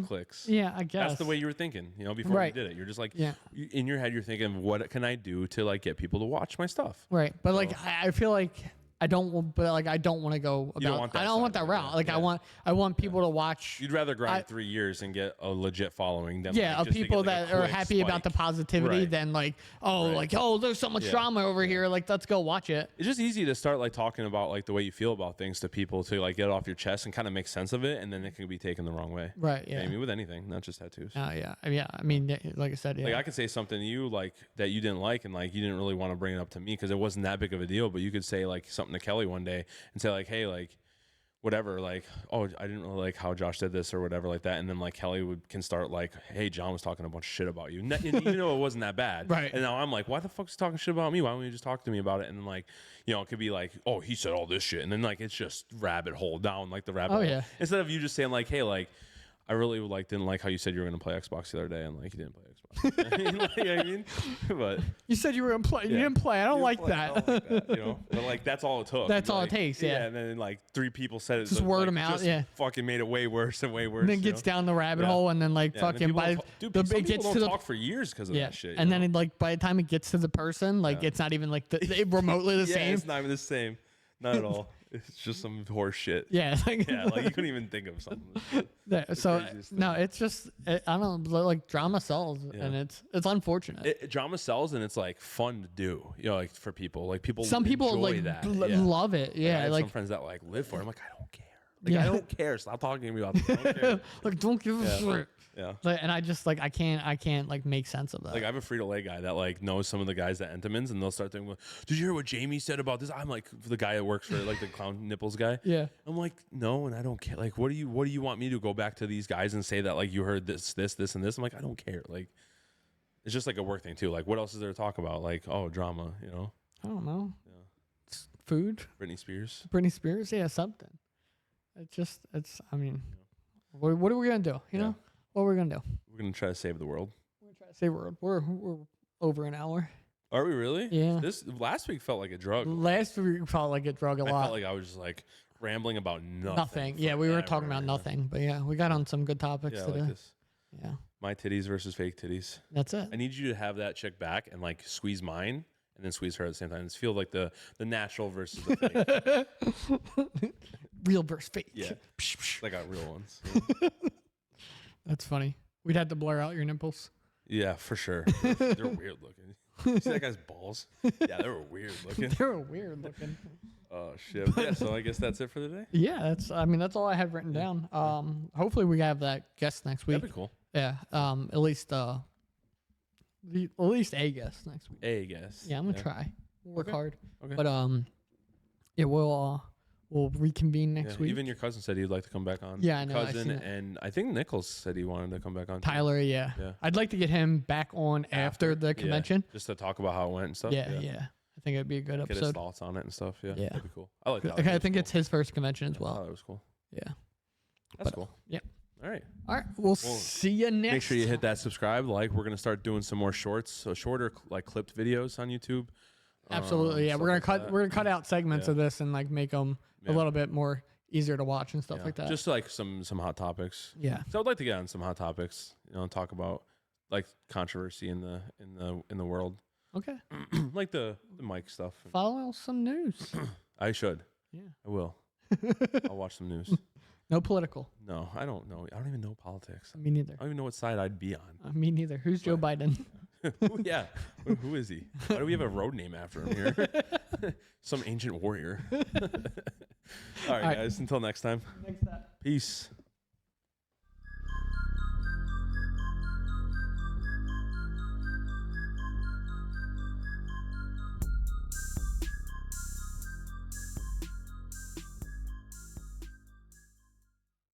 clicks. Yeah, I guess. That's the way you were thinking, before you did it. You're just like in your head you're thinking, what can I do to like get people to watch my stuff? Right. But like I feel like I don't want to go about. I don't want that route. Like I want people to watch. You'd rather grind 3 years and get a legit following than of people that are happy about the positivity than like there's so much drama over here. Like let's go watch it. It's just easy to start like talking about like the way you feel about things to people to like get it off your chest and kind of make sense of it, and then it can be taken the wrong way. Right. Yeah. I mean with anything, not just tattoos. Yeah. I mean, like I said, like I could say something to you like that you didn't like, and like you didn't really want to bring it up to me because it wasn't that big of a deal, but you could say like something to Kelly one day and say like, hey, like whatever, like, oh, I didn't really like how Josh did this or whatever like that, and then like Kelly can start like, hey, John was talking a bunch of shit about you, and even though it wasn't that bad, right? And now I'm like, why the fuck's he talking shit about me? Why don't you just talk to me about it? And then like, it could be like, oh, he said all this shit, and then like it's just rabbit hole down like the rabbit hole. Yeah. Instead of you just saying like, hey, like I really like didn't like how you said you were gonna play Xbox the other day, and like you didn't play Xbox. You know what I mean? But you said you were gonna play. You didn't play. I don't like that. But like that's all it took. That's all it takes. Yeah. And then like 3 people said it. Just word them out. Yeah. Fucking made it way worse and way worse. And then gets down the rabbit hole, and then like fucking it gets to the talk for years because of that shit. And then like by the time it gets to the person, like it's not even like remotely the same. It's not even the same. Not at all. It's just some horse shit. Yeah. Like you couldn't even think of something. So no, it's just I don't know, like drama sells, and it's unfortunate. Drama sells, and it's like fun to do. Like for people, like people. Some people enjoy like that. love it. Yeah, I have like some friends that like live for it. I'm like, I don't care. Like I don't care. Stop talking to me about this. I don't care. Like don't give a shit. Yeah. And I just like I can't like make sense of that. Like I have a Frito-Lay guy that like knows some of the guys at Entenmann's, and they'll start thinking, well, did you hear what Jamie said about this? I'm like the guy that works for like the clown nipples guy. Yeah. I'm like, no, and I don't care. Like, what do you want me to go back to these guys and say that like you heard this, and this? I'm like, I don't care. Like, it's just like a work thing too. Like, what else is there to talk about? Like, oh, drama, I don't know. Yeah. It's food. Britney Spears. Yeah, something. I mean, what are we gonna do? You know? What are we gonna do? We're gonna try to save the world. say we're over an hour. Are we really? Yeah. This last week felt like a drug. Last week felt like a drug a I lot. felt like I was just like rambling about nothing. Yeah, we were talking forever, about nothing, but yeah, we got on some good topics Yeah, I today. like this. Yeah, My titties versus fake titties. that's it. I need you to have that chick back and like squeeze mine and then squeeze her at the same time. It's feel like the natural versus the fake. Real versus fake. Yeah. Like got real ones. That's funny. We'd have to blur out your nipples. Yeah, for sure. They're weird looking. You see that guy's balls? Yeah, they were weird looking. They were weird looking. Oh shit. Yeah, so I guess that's it for the day. Yeah, that's all I have written down. Hopefully we have that guest next week. That'd be cool. Yeah. At least a guest next week. A guess. Yeah, I'm gonna try. Work hard. Okay. But yeah, we'll reconvene next week. Even your cousin said he'd like to come back on. Yeah, I know, I Cousin seen that. and I think Nichols said he wanted to come back on. too. Tyler, yeah. Yeah. I'd like to get him back on after the Yeah, convention. just to talk about how it went and stuff. Yeah, yeah. I think it'd be a good Get his episode. thoughts on it and stuff. Yeah, Yeah. that'd be cool. I like that. Okay, I think it's his first convention as Oh, well. that was cool. Yeah. That's But, cool. yeah. All right. All right. We'll see you next. Make sure you hit that subscribe. Like, we're gonna start doing some more shorts, so shorter like clipped videos on YouTube. Absolutely. Yeah, stuff we're gonna like cut. that. We're gonna cut out segments Yeah. of this and like make them a Yeah. little bit more easier to watch and stuff Yeah. like that. Just like some hot topics. Yeah. So I'd like to get on some hot topics. Talk about like controversy in the world, Okay. like the Mike stuff. Follow some news. I should. Yeah. I will. I'll watch some news. No political. No, I don't know. I don't even know politics. Me neither. I don't even know what side I'd be on. Me neither. Who's Joe Biden? Yeah. Who is he? Why do we have a road name after him here? Some ancient warrior. All right, guys. Until next time. Next up. Peace.